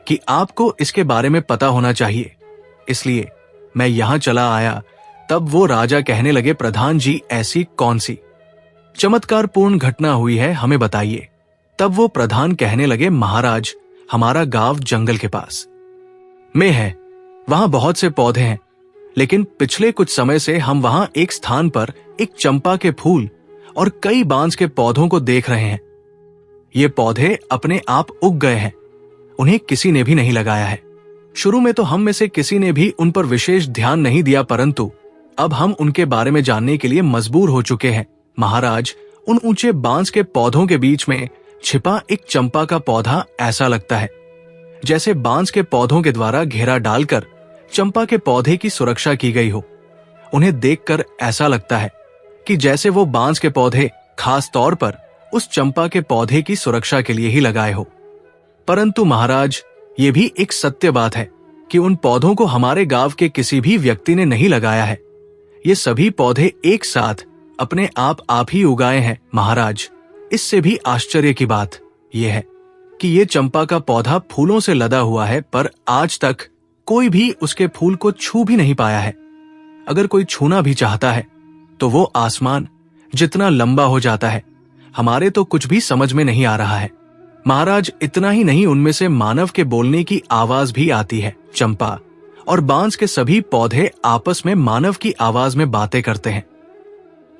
कि आपको इसके बारे में पता होना चाहिए, इसलिए मैं यहाँ चला आया। तब वो राजा कहने लगे, प्रधान जी, ऐसी कौन सी चमत्कारपूर्ण घटना हुई है, हमें बताइए। तब वो प्रधान कहने लगे, महाराज, हमारा गांव जंगल के पास में है। वहां बहुत से पौधे हैं, लेकिन पिछले कुछ समय से हम वहां एक स्थान पर एक चंपा के फूल और कई बांस के पौधों को देख रहे हैं। ये पौधे अपने आप उग गए हैं, उन्हें किसी ने भी नहीं लगाया है। शुरू में तो हम में से किसी ने भी उन पर विशेष ध्यान नहीं दिया, परंतु अब हम उनके बारे में जानने के लिए मजबूर हो चुके हैं। महाराज, उन ऊंचे बांस के पौधों के बीच में छिपा एक चंपा का पौधा ऐसा लगता है जैसे बांस के पौधों के द्वारा घेरा डालकर चंपा के पौधे की सुरक्षा की गई हो। उन्हें देखकर ऐसा लगता है कि जैसे वो बांस के पौधे खास तौर पर उस चंपा के पौधे की सुरक्षा के लिए ही लगाए हो। परंतु महाराज, ये भी एक सत्य बात है कि उन पौधों को हमारे गांव के किसी भी व्यक्ति ने नहीं लगाया है। ये सभी पौधे एक साथ अपने आप ही उगाए हैं महाराज। इससे भी आश्चर्य की बात यह है कि ये चंपा का पौधा फूलों से लदा हुआ है, पर आज तक कोई भी उसके फूल को छू भी नहीं पाया है। अगर कोई छूना भी चाहता है तो वो आसमान जितना लंबा हो जाता है। हमारे तो कुछ भी समझ में नहीं आ रहा है महाराज। इतना ही नहीं, उनमें से मानव के बोलने की आवाज भी आती है। चंपा और बांस के सभी पौधे आपस में मानव की आवाज में बातें करते हैं।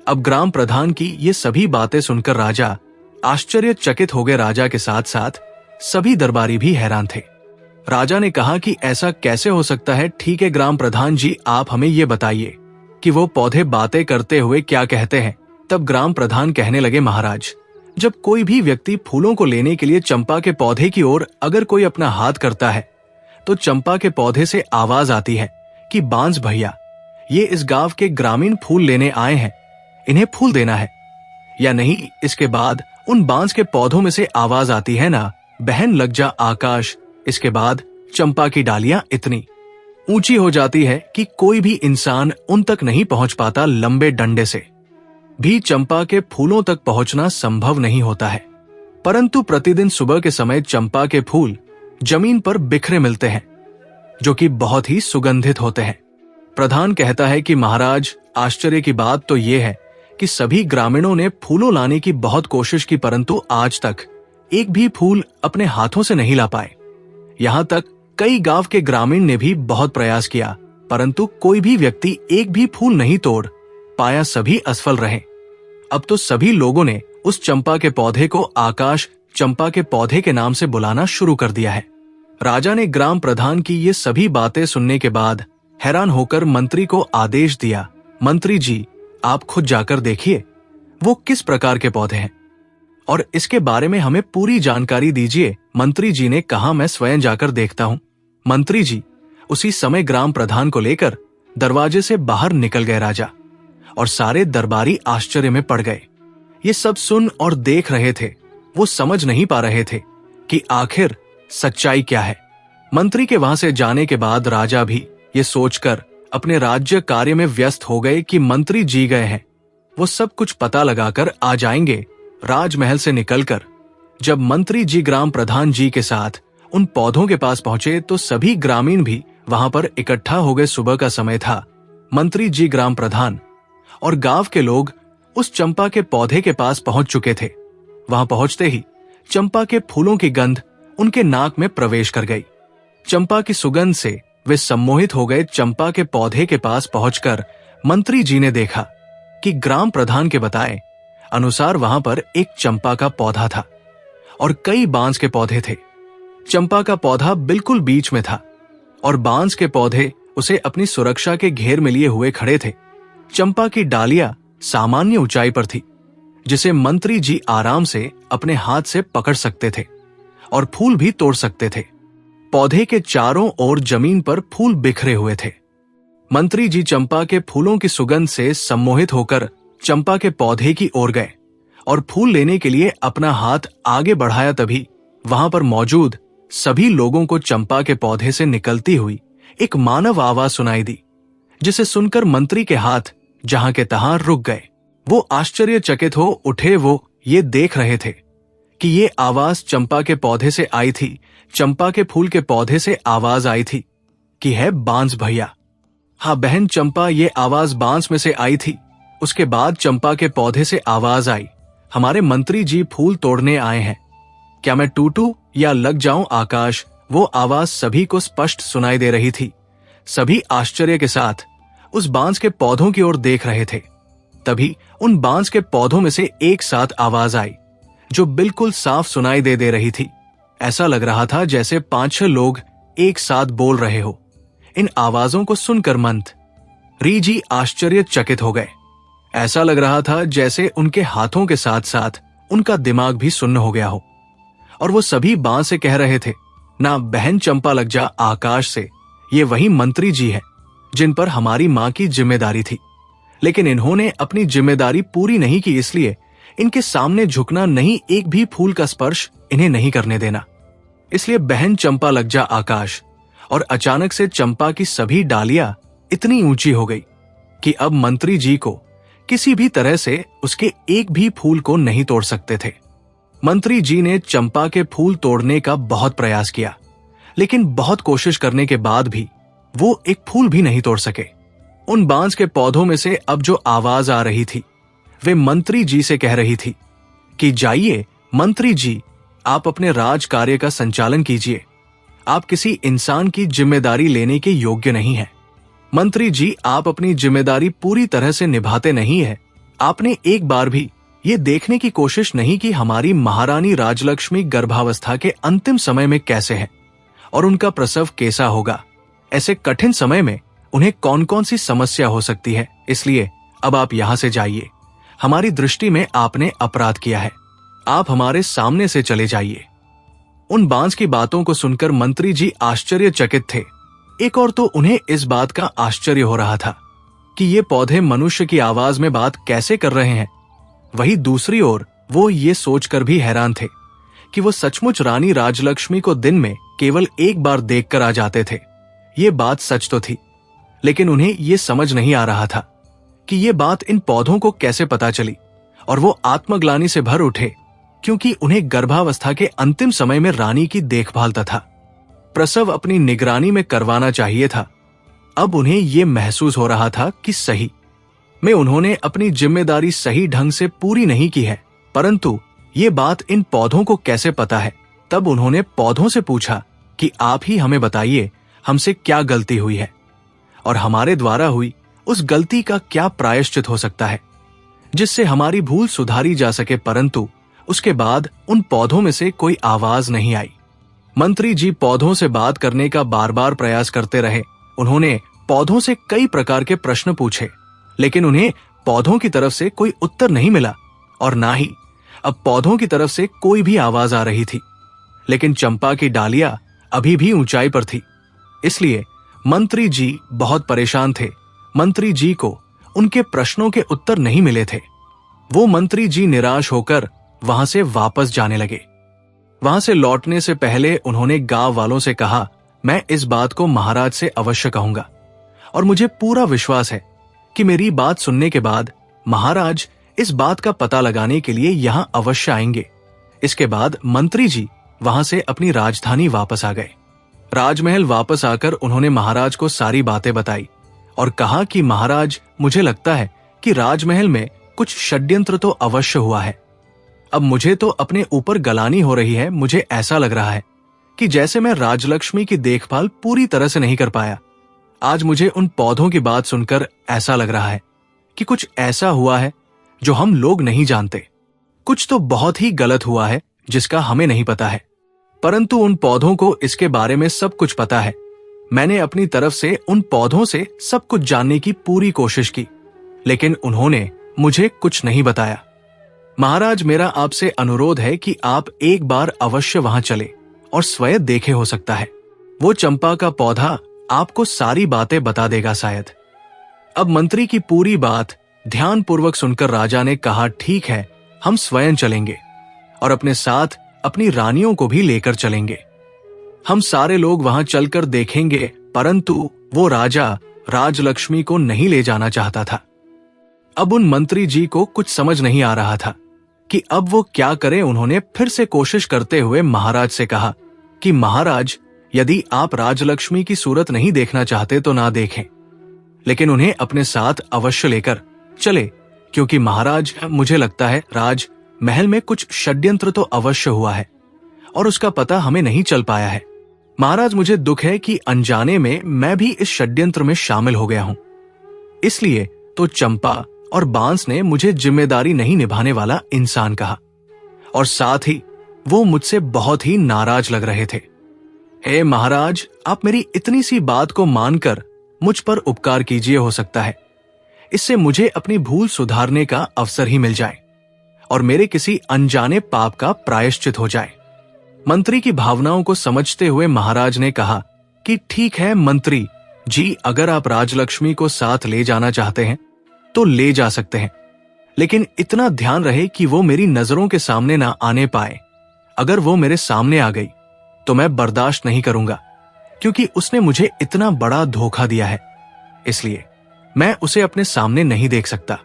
अब ग्राम प्रधान की ये सभी बातें सुनकर राजा आश्चर्यचकित हो गए। राजा के साथ साथ सभी दरबारी भी हैरान थे। राजा ने कहा कि ऐसा कैसे हो सकता है? ठीक है ग्राम प्रधान जी, आप हमें ये बताइए कि वो पौधे बातें करते हुए क्या कहते हैं। तब ग्राम प्रधान कहने लगे, महाराज, जब कोई भी व्यक्ति फूलों को लेने के लिए चंपा के पौधे की ओर अगर कोई अपना हाथ करता है तो चंपा के पौधे से आवाज आती है कि बांस भैया, ये इस गांव के ग्रामीण फूल लेने आए हैं, इन्हें फूल देना है या नहीं। इसके बाद उन बांस के पौधों में से आवाज आती है ना, बहन लग जा आकाश। इसके बाद चंपा की डालियां इतनी ऊंची हो जाती है कि कोई भी इंसान उन तक नहीं पहुंच पाता। लंबे डंडे से भी चंपा के फूलों तक पहुंचना संभव नहीं होता है। परंतु प्रतिदिन सुबह के समय चंपा के फूल जमीन पर बिखरे मिलते हैं, जो कि बहुत ही सुगंधित होते हैं। प्रधान कहता है कि महाराज, आश्चर्य की बात तो यह है कि सभी ग्रामीणों ने फूलों लाने की बहुत कोशिश की, परंतु आज तक एक भी फूल अपने हाथों से नहीं ला पाए। यहाँ तक कई गांव के ग्रामीण ने भी बहुत प्रयास किया, परंतु कोई भी व्यक्ति एक भी फूल नहीं तोड़ पाया, सभी असफल रहे। अब तो सभी लोगों ने उस चंपा के पौधे को आकाश चंपा के पौधे के नाम से बुलाना शुरू कर दिया है। राजा ने ग्राम प्रधान की ये सभी बातें सुनने के बाद हैरान होकर मंत्री को आदेश दिया, मंत्री जी, आप खुद जाकर देखिए वो किस प्रकार के पौधे हैं और इसके बारे में हमें पूरी जानकारी दीजिए। मंत्री जी ने कहा, मैं स्वयं जाकर देखता हूं। मंत्री जी उसी समय ग्राम प्रधान को लेकर दरवाजे से बाहर निकल गए राजा, और सारे दरबारी आश्चर्य में पड़ गए। ये सब सुन और देख रहे थे, वो समझ नहीं पा रहे थे कि आखिर सच्चाई क्या है। मंत्री के वहां से जाने के बाद राजा भी ये सोचकर अपने राज्य कार्य में व्यस्त हो गए कि मंत्री जी गए हैं, वो सब कुछ पता लगाकर आ जाएंगे। राजमहल से निकलकर जब मंत्री जी ग्राम प्रधान जी के साथ उन पौधों के पास पहुंचे तो सभी ग्रामीण भी वहां पर इकट्ठा हो गए। सुबह का समय था। मंत्री जी, ग्राम प्रधान और गांव के लोग उस चंपा के पौधे के पास पहुंच चुके थे। वहां पहुंचते ही चंपा के फूलों की गंध उनके नाक में प्रवेश कर गई। चंपा की सुगंध से वे सम्मोहित हो गए। चंपा के पौधे के पास पहुंचकर मंत्री जी ने देखा कि ग्राम प्रधान के बताए अनुसार वहां पर एक चंपा का पौधा था और कई बांस के पौधे थे। चंपा का पौधा बिल्कुल बीच में था और बांस के पौधे उसे अपनी सुरक्षा के घेर में लिए हुए खड़े थे। चंपा की डालियां सामान्य ऊंचाई पर थी, जिसे मंत्री जी आराम से अपने हाथ से पकड़ सकते थे और फूल भी तोड़ सकते थे। पौधे के चारों ओर जमीन पर फूल बिखरे हुए थे। मंत्री जी चंपा के फूलों की सुगंध से सम्मोहित होकर चंपा के पौधे की ओर गए और फूल लेने के लिए अपना हाथ आगे बढ़ाया। तभी वहां पर मौजूद सभी लोगों को चंपा के पौधे से निकलती हुई एक मानव आवाज सुनाई दी, जिसे सुनकर मंत्री के हाथ जहां के तहां रुक गए। वो आश्चर्यचकित हो उठे। वो ये देख रहे थे कि ये आवाज चंपा के पौधे से आई थी। चंपा के फूल के पौधे से आवाज आई थी कि है बांस भैया। हाँ बहन चंपा, ये आवाज बांस में से आई थी। उसके बाद चंपा के पौधे से आवाज आई, हमारे मंत्री जी फूल तोड़ने आए हैं, क्या मैं टूटूं या लग जाऊं आकाश। वो आवाज सभी को स्पष्ट सुनाई दे रही थी। सभी आश्चर्य के साथ उस बांस के पौधों की ओर देख रहे थे। तभी उन बांस के पौधों में से एक साथ आवाज आई, जो बिल्कुल साफ सुनाई दे रही थी। ऐसा लग रहा था जैसे 5-6 लोग एक साथ बोल रहे हो। इन आवाजों को सुनकर मंत्री जी आश्चर्यचकित हो गए। ऐसा लग रहा था जैसे उनके हाथों के साथ साथ उनका दिमाग भी सुन्न हो गया हो। और वो सभी बांस से कह रहे थे, ना बहन चंपा लग जा आकाश से, ये वही मंत्री जी है जिन पर हमारी मां की जिम्मेदारी थी, लेकिन इन्होंने अपनी जिम्मेदारी पूरी नहीं की, इसलिए इनके सामने झुकना नहीं, एक भी फूल का स्पर्श इन्हें नहीं करने देना। इसलिए बहन चंपा लग जा आकाश। और अचानक से चंपा की सभी डालियां इतनी ऊंची हो गई कि अब मंत्री जी को किसी भी तरह से उसके एक भी फूल को नहीं तोड़ सकते थे। मंत्री जी ने चंपा के फूल तोड़ने का बहुत प्रयास किया, लेकिन बहुत कोशिश करने के बाद भी वो एक फूल भी नहीं तोड़ सके। उन बांस के पौधों में से अब जो आवाज आ रही थी वे मंत्री जी से कह रही थी कि जाइए मंत्री जी, आप अपने राज कार्य का संचालन कीजिए, आप किसी इंसान की जिम्मेदारी लेने के योग्य नहीं हैं। मंत्री जी, आप अपनी जिम्मेदारी पूरी तरह से निभाते नहीं है। आपने एक बार भी ये देखने की कोशिश नहीं की हमारी महारानी राजलक्ष्मी गर्भावस्था के अंतिम समय में कैसे है और उनका प्रसव कैसा होगा। ऐसे कठिन समय में उन्हें कौन कौन सी समस्या हो सकती है। इसलिए अब आप यहां से जाइए, हमारी दृष्टि में आपने अपराध किया है, आप हमारे सामने से चले जाइए। उन बांस की बातों को सुनकर मंत्री जी आश्चर्यचकित थे। एक और तो उन्हें इस बात का आश्चर्य हो रहा था कि ये पौधे मनुष्य की आवाज में बात कैसे कर रहे हैं। वहीं दूसरी ओर वो ये सोचकर भी हैरान थे कि वो सचमुच रानी राजलक्ष्मी को दिन में केवल एक बार देखकर आ जाते थे। ये बात सच तो थी, लेकिन उन्हें ये समझ नहीं आ रहा था कि ये बात इन पौधों को कैसे पता चली। और वो आत्मग्लानि से भर उठे क्योंकि उन्हें गर्भावस्था के अंतिम समय में रानी की देखभाल तथा प्रसव अपनी निगरानी में करवाना चाहिए था। अब उन्हें यह महसूस हो रहा था कि सही में उन्होंने अपनी जिम्मेदारी सही ढंग से पूरी नहीं की है, परंतु ये बात इन पौधों को कैसे पता है। तब उन्होंने पौधों से पूछा कि आप ही हमें बताइए, हमसे क्या गलती हुई है और हमारे द्वारा हुई उस गलती का क्या प्रायश्चित हो सकता है जिससे हमारी भूल सुधारी जा सके। परंतु उसके बाद उन पौधों में से कोई आवाज नहीं आई। मंत्री जी पौधों से बात करने का बार बार प्रयास करते रहे। उन्होंने पौधों से कई प्रकार के प्रश्न पूछे, लेकिन उन्हें पौधों की तरफ से कोई उत्तर नहीं मिला और ना ही अब पौधों की तरफ से कोई भी आवाज आ रही थी। लेकिन चंपा की डालियां अभी भी ऊंचाई पर थी, इसलिए मंत्री जी बहुत परेशान थे। मंत्री जी को उनके प्रश्नों के उत्तर नहीं मिले थे। वो मंत्री जी निराश होकर वहां से वापस जाने लगे। वहां से लौटने से पहले उन्होंने गांव वालों से कहा, मैं इस बात को महाराज से अवश्य कहूंगा और मुझे पूरा विश्वास है कि मेरी बात सुनने के बाद महाराज इस बात का पता लगाने के लिए यहां अवश्य आएंगे। इसके बाद मंत्री जी वहां से अपनी राजधानी वापस आ गए। राजमहल वापस आकर उन्होंने महाराज को सारी बातें बताई और कहा कि महाराज, मुझे लगता है कि राजमहल में कुछ षड्यंत्र तो अवश्य हुआ है। अब मुझे तो अपने ऊपर गलानी हो रही है। मुझे ऐसा लग रहा है कि जैसे मैं राजलक्ष्मी की देखभाल पूरी तरह से नहीं कर पाया। आज मुझे उन पौधों की बात सुनकर ऐसा लग रहा है कि कुछ ऐसा हुआ है जो हम लोग नहीं जानते। कुछ तो बहुत ही गलत हुआ है जिसका हमें नहीं पता है, परंतु उन पौधों को इसके बारे में सब कुछ पता है। मैंने अपनी तरफ से उन पौधों से सब कुछ जानने की पूरी कोशिश की, लेकिन उन्होंने मुझे कुछ नहीं बताया। महाराज, मेरा आपसे अनुरोध है कि आप एक बार अवश्य वहां चले और स्वयं देखे। हो सकता है वो चंपा का पौधा आपको सारी बातें बता देगा शायद। अब मंत्री की पूरी बात ध्यानपूर्वक सुनकर राजा ने कहा, ठीक है, हम स्वयं चलेंगे और अपने साथ अपनी रानियों को भी लेकर चलेंगे। हम सारे लोग वहां चलकर देखेंगे। परंतु वो राजा राजलक्ष्मी को नहीं ले जाना चाहता था। अब उन मंत्री जी को कुछ समझ नहीं आ रहा था कि अब वो क्या करें। उन्होंने फिर से कोशिश करते हुए महाराज से कहा कि महाराज, यदि आप राजलक्ष्मी की सूरत नहीं देखना चाहते तो ना देखें, लेकिन उन्हें अपने साथ अवश्य लेकर चले, क्योंकि महाराज, मुझे लगता है राज महल में कुछ षड्यंत्र तो अवश्य हुआ है और उसका पता हमें नहीं चल पाया है। महाराज, मुझे दुख है कि अनजाने में मैं भी इस षड्यंत्र में शामिल हो गया हूं। इसलिए तो चंपा और बांस ने मुझे जिम्मेदारी नहीं निभाने वाला इंसान कहा और साथ ही वो मुझसे बहुत ही नाराज लग रहे थे। हे महाराज, आप मेरी इतनी सी बात को मानकर मुझ पर उपकार कीजिए। हो सकता है इससे मुझे अपनी भूल सुधारने का अवसर ही मिल जाए और मेरे किसी अनजाने पाप का प्रायश्चित हो जाए। मंत्री की भावनाओं को समझते हुए महाराज ने कहा कि ठीक है मंत्री जी, अगर आप राजलक्ष्मी को साथ ले जाना चाहते हैं तो ले जा सकते हैं, लेकिन इतना ध्यान रहे कि वो मेरी नजरों के सामने ना आने पाए। अगर वो मेरे सामने आ गई तो मैं बर्दाश्त नहीं करूंगा, क्योंकि उसने मुझे इतना बड़ा धोखा दिया है, इसलिए मैं उसे अपने सामने नहीं देख सकता।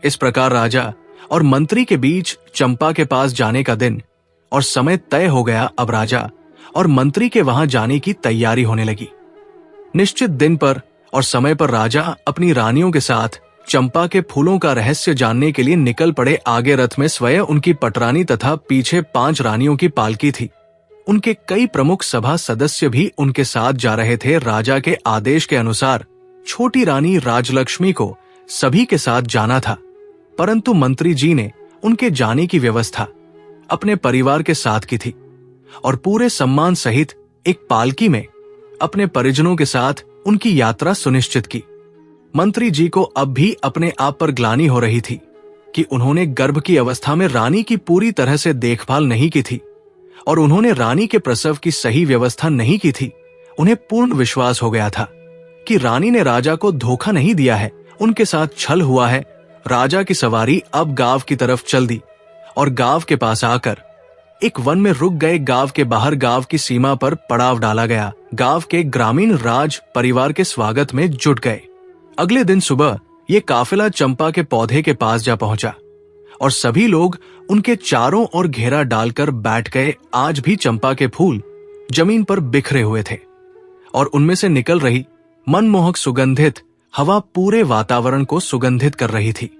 इस प्रकार राजा और मंत्री के बीच चंपा के पास जाने का दिन और समय तय हो गया। अब राजा और मंत्री के वहां जाने की तैयारी होने लगी। निश्चित दिन पर और समय पर राजा अपनी रानियों के साथ चंपा के फूलों का रहस्य जानने के लिए निकल पड़े। आगे रथ में स्वयं उनकी पटरानी तथा पीछे 5 रानियों की पालकी थी। उनके कई प्रमुख सभा सदस्य भी उनके साथ जा रहे थे। राजा के आदेश के अनुसार छोटी रानी राजलक्ष्मी को सभी के साथ जाना था, परंतु मंत्री जी ने उनके जाने की व्यवस्था अपने परिवार के साथ की थी और पूरे सम्मान सहित एक पालकी में अपने परिजनों के साथ उनकी यात्रा सुनिश्चित की। मंत्री जी को अब भी अपने आप पर ग्लानि हो रही थी कि उन्होंने गर्भ की अवस्था में रानी की पूरी तरह से देखभाल नहीं की थी और उन्होंने रानी के प्रसव की सही व्यवस्था नहीं की थी। उन्हें पूर्ण विश्वास हो गया था कि रानी ने राजा को धोखा नहीं दिया है, उनके साथ छल हुआ है। राजा की सवारी अब गांव की तरफ चल दी और गांव के पास आकर एक वन में रुक गए। गांव के बाहर गांव की सीमा पर पड़ाव डाला गया। गांव के ग्रामीण राज परिवार के स्वागत में जुट गए। अगले दिन सुबह ये काफिला चंपा के पौधे के पास जा पहुंचा और सभी लोग उनके चारों ओर घेरा डालकर बैठ गए। आज भी चंपा के फूल जमीन पर बिखरे हुए थे और उनमें से निकल रही मनमोहक सुगंधित हवा पूरे वातावरण को सुगंधित कर रही थी।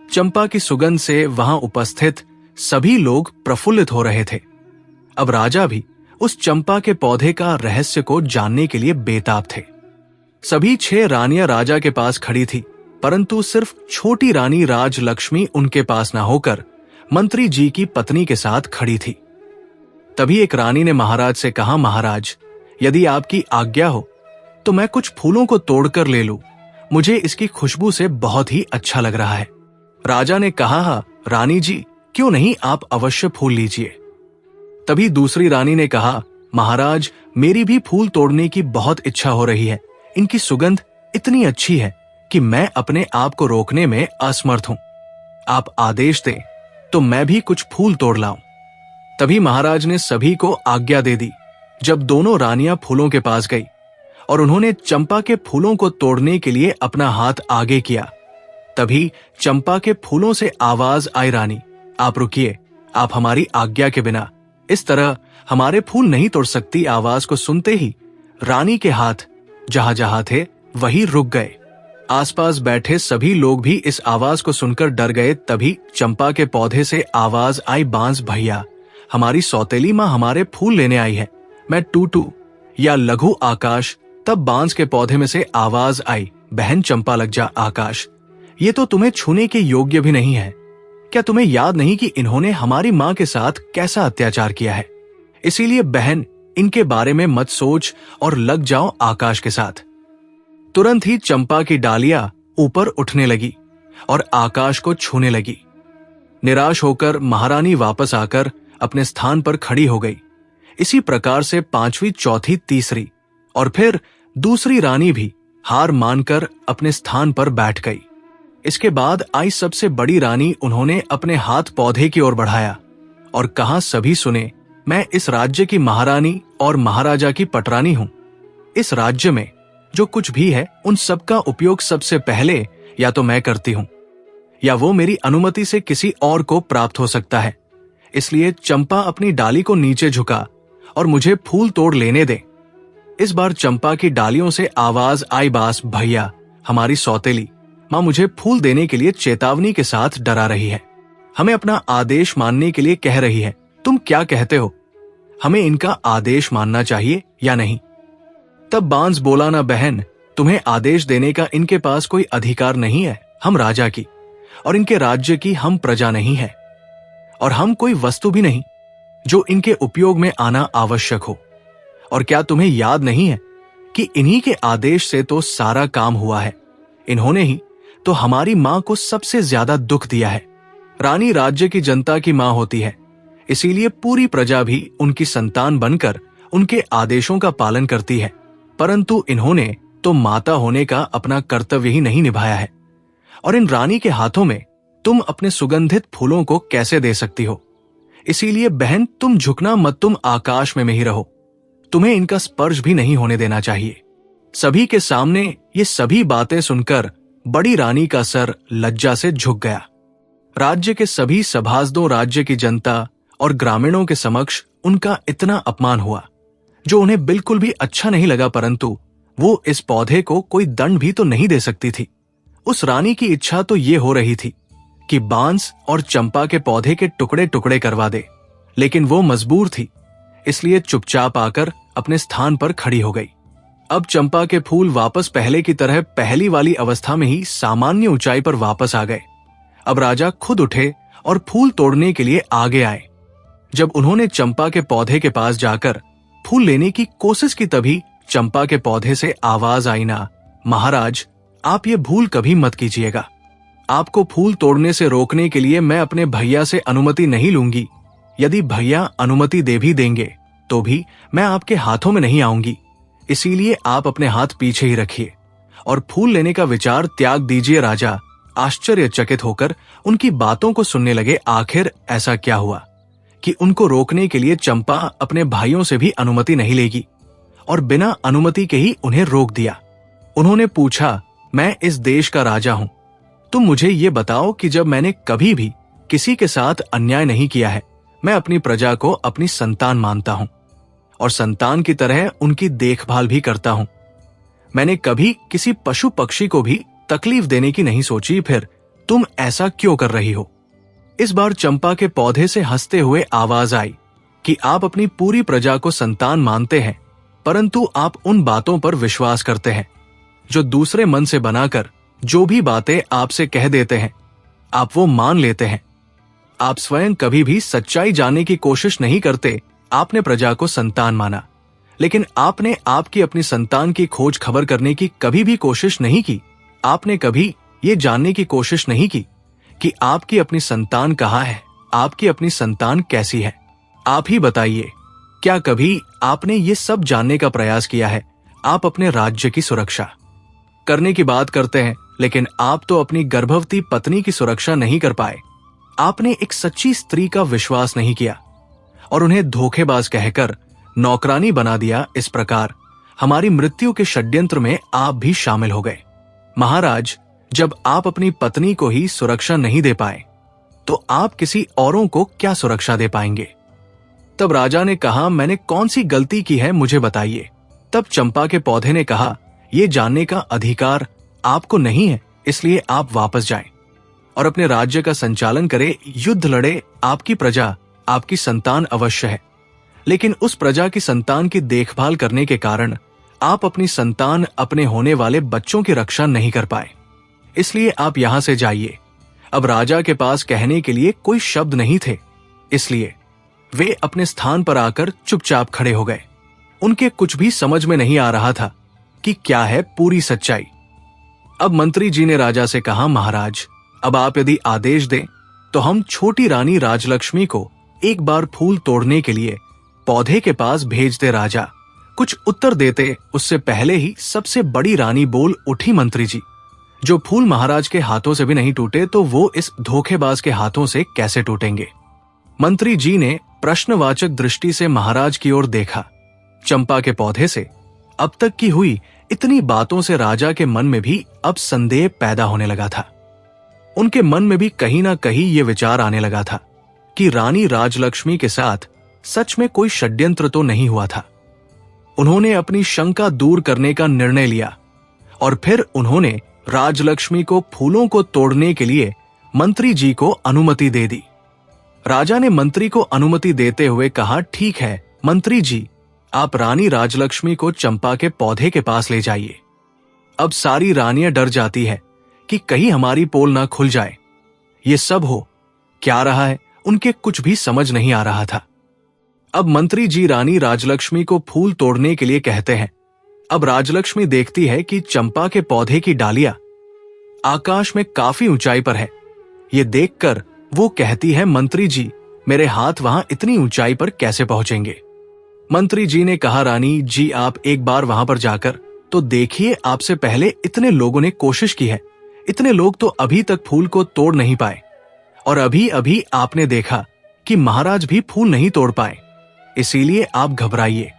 चंपा की सुगंध से वहां उपस्थित सभी लोग प्रफुल्लित हो रहे थे। अब राजा भी उस चंपा के पौधे का रहस्य को जानने के लिए बेताब थे। सभी 6 रानियां राजा के पास खड़ी थी, परंतु सिर्फ छोटी रानी राजलक्ष्मी उनके पास न होकर मंत्री जी की पत्नी के साथ खड़ी थी। तभी एक रानी ने महाराज से कहा, महाराज, यदि आपकी आज्ञा हो तो मैं कुछ फूलों को तोड़कर ले लूं। मुझे इसकी खुशबू से बहुत ही अच्छा लग रहा है। राजा ने कहा, रानी जी, क्यों नहीं, आप अवश्य फूल लीजिए। तभी दूसरी रानी ने कहा, महाराज, मेरी भी फूल तोड़ने की बहुत इच्छा हो रही है। इनकी सुगंध इतनी अच्छी है कि मैं अपने आप को रोकने में असमर्थ हूं। आप आदेश दें तो मैं भी कुछ फूल तोड़ लाऊं। तभी महाराज ने सभी को आज्ञा दे दी। जब दोनों रानियां फूलों के पास गई और उन्होंने चंपा के फूलों को तोड़ने के लिए अपना हाथ आगे किया, तभी चंपा के फूलों से आवाज आई, रानी, आप रुकिए, आप हमारी आज्ञा के बिना इस तरह हमारे फूल नहीं तोड़ सकती। आवाज को सुनते ही रानी के हाथ जहां जहां थे वहीं रुक गए। आसपास बैठे सभी लोग भी इस आवाज को सुनकर डर गए। तभी चंपा के पौधे से आवाज आई, बांस भैया, हमारी सौतेली माँ हमारे फूल लेने आई है। मैं टूटू या लघु आकाश। तब बांस के पौधे में से आवाज आई, बहन चंपा लग जा आकाश, ये तो तुम्हें छूने के योग्य भी नहीं है। क्या तुम्हें याद नहीं कि इन्होंने हमारी माँ के साथ कैसा अत्याचार किया है? इसीलिए बहन, इनके बारे में मत सोच और लग जाओ आकाश के साथ। तुरंत ही चंपा की डालियां ऊपर उठने लगी और आकाश को छूने लगी। निराश होकर महारानी वापस आकर अपने स्थान पर खड़ी हो गई। इसी प्रकार से 5वीं, चौथी, तीसरी और फिर दूसरी रानी भी हार मानकर अपने स्थान पर बैठ गई। इसके बाद आई सबसे बड़ी रानी। उन्होंने अपने हाथ पौधे की ओर बढ़ाया और कहा, सभी सुने, मैं इस राज्य की महारानी और महाराजा की पटरानी हूं। इस राज्य में जो कुछ भी है उन सब का उपयोग सबसे पहले या तो मैं करती हूं या वो मेरी अनुमति से किसी और को प्राप्त हो सकता है। इसलिए चंपा अपनी डाली को नीचे झुका और मुझे फूल तोड़ लेने दे। इस बार चंपा की डालियों से आवाज आई, बास भैया, हमारी सौतेली मां मुझे फूल देने के लिए चेतावनी के साथ डरा रही है। हमें अपना आदेश मानने के लिए कह रही है। तुम क्या कहते हो, हमें इनका आदेश मानना चाहिए या नहीं? तब बांस बोला, ना बहन, तुम्हें आदेश देने का इनके पास कोई अधिकार नहीं है। हम राजा की और इनके राज्य की हम प्रजा नहीं है और हम कोई वस्तु भी नहीं जो इनके उपयोग में आना आवश्यक हो। और क्या तुम्हें याद नहीं है कि इन्हीं के आदेश से तो सारा काम हुआ है? इन्होंने ही तो हमारी मां को सबसे ज्यादा दुख दिया है। रानी राज्य की जनता की मां होती है, इसीलिए पूरी प्रजा भी उनकी संतान बनकर उनके आदेशों का पालन करती है। परंतु इन्होंने तो माता होने का अपना कर्तव्य ही नहीं निभाया है। और इन रानी के हाथों में तुम अपने सुगंधित फूलों को कैसे दे सकती हो? इसीलिए बहन, तुम झुकना मत, तुम आकाश में ही रहो। तुम्हें इनका स्पर्श भी नहीं होने देना चाहिए। सभी के सामने ये सभी बातें सुनकर बड़ी रानी का सर लज्जा से झुक गया। राज्य के सभी सभासदों, राज्य की जनता और ग्रामीणों के समक्ष उनका इतना अपमान हुआ जो उन्हें बिल्कुल भी अच्छा नहीं लगा। परंतु वो इस पौधे को कोई दंड भी तो नहीं दे सकती थी। उस रानी की इच्छा तो ये हो रही थी कि बांस और चंपा के पौधे के टुकड़े टुकड़े करवा दे, लेकिन वो मजबूर थी, इसलिए चुपचाप आकर अपने स्थान पर खड़ी हो गई। अब चंपा के फूल वापस पहले की तरह पहली वाली अवस्था में ही सामान्य ऊंचाई पर वापस आ गए। अब राजा खुद उठे और फूल तोड़ने के लिए आगे आए। जब उन्होंने चंपा के पौधे के पास जाकर फूल लेने की कोशिश की, तभी चंपा के पौधे से आवाज आई, ना महाराज, आप ये भूल कभी मत कीजिएगा। आपको फूल तोड़ने से रोकने के लिए मैं अपने भैया से अनुमति नहीं लूंगी। यदि भैया अनुमति दे भी देंगे तो भी मैं आपके हाथों में नहीं आऊंगी। इसीलिए आप अपने हाथ पीछे ही रखिए और फूल लेने का विचार त्याग दीजिए। राजा आश्चर्यचकित होकर उनकी बातों को सुनने लगे। आखिर ऐसा क्या हुआ कि उनको रोकने के लिए चंपा अपने भाइयों से भी अनुमति नहीं लेगी और बिना अनुमति के ही उन्हें रोक दिया? उन्होंने पूछा, मैं इस देश का राजा हूं, तुम मुझे ये बताओ कि जब मैंने कभी भी किसी के साथ अन्याय नहीं किया है, मैं अपनी प्रजा को अपनी संतान मानता हूं और संतान की तरह उनकी देखभाल भी करता हूं। मैंने कभी किसी पशु पक्षी को भी तकलीफ देने की नहीं सोची, फिर तुम ऐसा क्यों कर रही हो? इस बार चंपा के पौधे से हंसते हुए आवाज आई कि आप अपनी पूरी प्रजा को संतान मानते हैं, परंतु आप उन बातों पर विश्वास करते हैं जो दूसरे मन से बनाकर जो भी बातें आपसे कह देते हैं, आप वो मान लेते हैं। आप स्वयं कभी भी सच्चाई जानने की कोशिश नहीं करते। आपने प्रजा को संतान माना, लेकिन आपने आपकी अपनी संतान की खोज खबर करने की कभी भी कोशिश नहीं की। आपने कभी ये जानने की कोशिश नहीं की कि आपकी अपनी संतान कहाँ है, आपकी अपनी संतान कैसी है। आप ही बताइए, क्या कभी आपने ये सब जानने का प्रयास किया है? आप अपने राज्य की सुरक्षा करने की बात करते हैं, लेकिन आप तो अपनी गर्भवती पत्नी की सुरक्षा नहीं कर पाए। आपने एक सच्ची स्त्री का विश्वास नहीं किया और उन्हें धोखेबाज कहकर नौकरानी बना दिया। इस प्रकार हमारी मृत्यु के षड्यंत्र में आप भी शामिल हो गए। महाराज, जब आप अपनी पत्नी को ही सुरक्षा नहीं दे पाए तो आप किसी औरों को क्या सुरक्षा दे पाएंगे? तब राजा ने कहा, मैंने कौन सी गलती की है, मुझे बताइए। तब चंपा के पौधे ने कहा, यह जानने का अधिकार आपको नहीं है, इसलिए आप वापस जाएं और अपने राज्य का संचालन करें, युद्ध लड़े। आपकी प्रजा, आपकी संतान अवश्य है, लेकिन उस प्रजा की संतान की देखभाल करने के कारण आप अपनी संतान, अपने होने वाले बच्चों की रक्षा नहीं कर पाए, इसलिए आप यहां से जाइए। अब राजा के पास कहने के लिए कोई शब्द नहीं थे, इसलिए वे अपने स्थान पर आकर चुपचाप खड़े हो गए। उनके कुछ भी समझ में नहीं आ रहा था कि क्या है पूरी सच्चाई। अब मंत्री जी ने राजा से कहा, महाराज, अब आप यदि आदेश दें तो हम छोटी रानी राजलक्ष्मी को एक बार फूल तोड़ने के लिए पौधे के पास भेज दे। राजा कुछ उत्तर देते उससे पहले ही सबसे बड़ी रानी बोल उठी, मंत्री जी, जो फूल महाराज के हाथों से भी नहीं टूटे तो वो इस धोखेबाज के हाथों से कैसे टूटेंगे? मंत्री जी ने प्रश्नवाचक दृष्टि से महाराज की ओर देखा। चंपा के पौधे से अब तक की हुई इतनी बातों से राजा के मन में भी अब संदेह पैदा होने लगा था। उनके मन में भी कहीं ना कहीं ये विचार आने लगा था कि रानी राजलक्ष्मी के साथ सच में कोई षड्यंत्र तो नहीं हुआ था। उन्होंने अपनी शंका दूर करने का निर्णय लिया और फिर उन्होंने राजलक्ष्मी को फूलों को तोड़ने के लिए मंत्री जी को अनुमति दे दी। राजा ने मंत्री को अनुमति देते हुए कहा, ठीक है मंत्री जी, आप रानी राजलक्ष्मी को चंपा के पौधे के पास ले जाइए। अब सारी रानियां डर जाती है कि कहीं हमारी पोल ना खुल जाए। ये सब हो क्या रहा है, उनके कुछ भी समझ नहीं आ रहा था। अब मंत्री जी रानी राजलक्ष्मी को फूल तोड़ने के लिए कहते हैं। अब राजलक्ष्मी देखती है कि चंपा के पौधे की डालियां आकाश में काफी ऊंचाई पर है। ये देखकर वो कहती है, मंत्री जी, मेरे हाथ वहां इतनी ऊंचाई पर कैसे पहुंचेंगे? मंत्री जी ने कहा, रानी जी, आप एक बार वहां पर जाकर तो देखिए, आपसे पहले इतने लोगों ने कोशिश की है, इतने लोग तो अभी तक फूल को तोड़ नहीं पाए, और अभी अभी आपने देखा कि महाराज भी फूल नहीं तोड़ पाए। इसीलिए आप घबराइए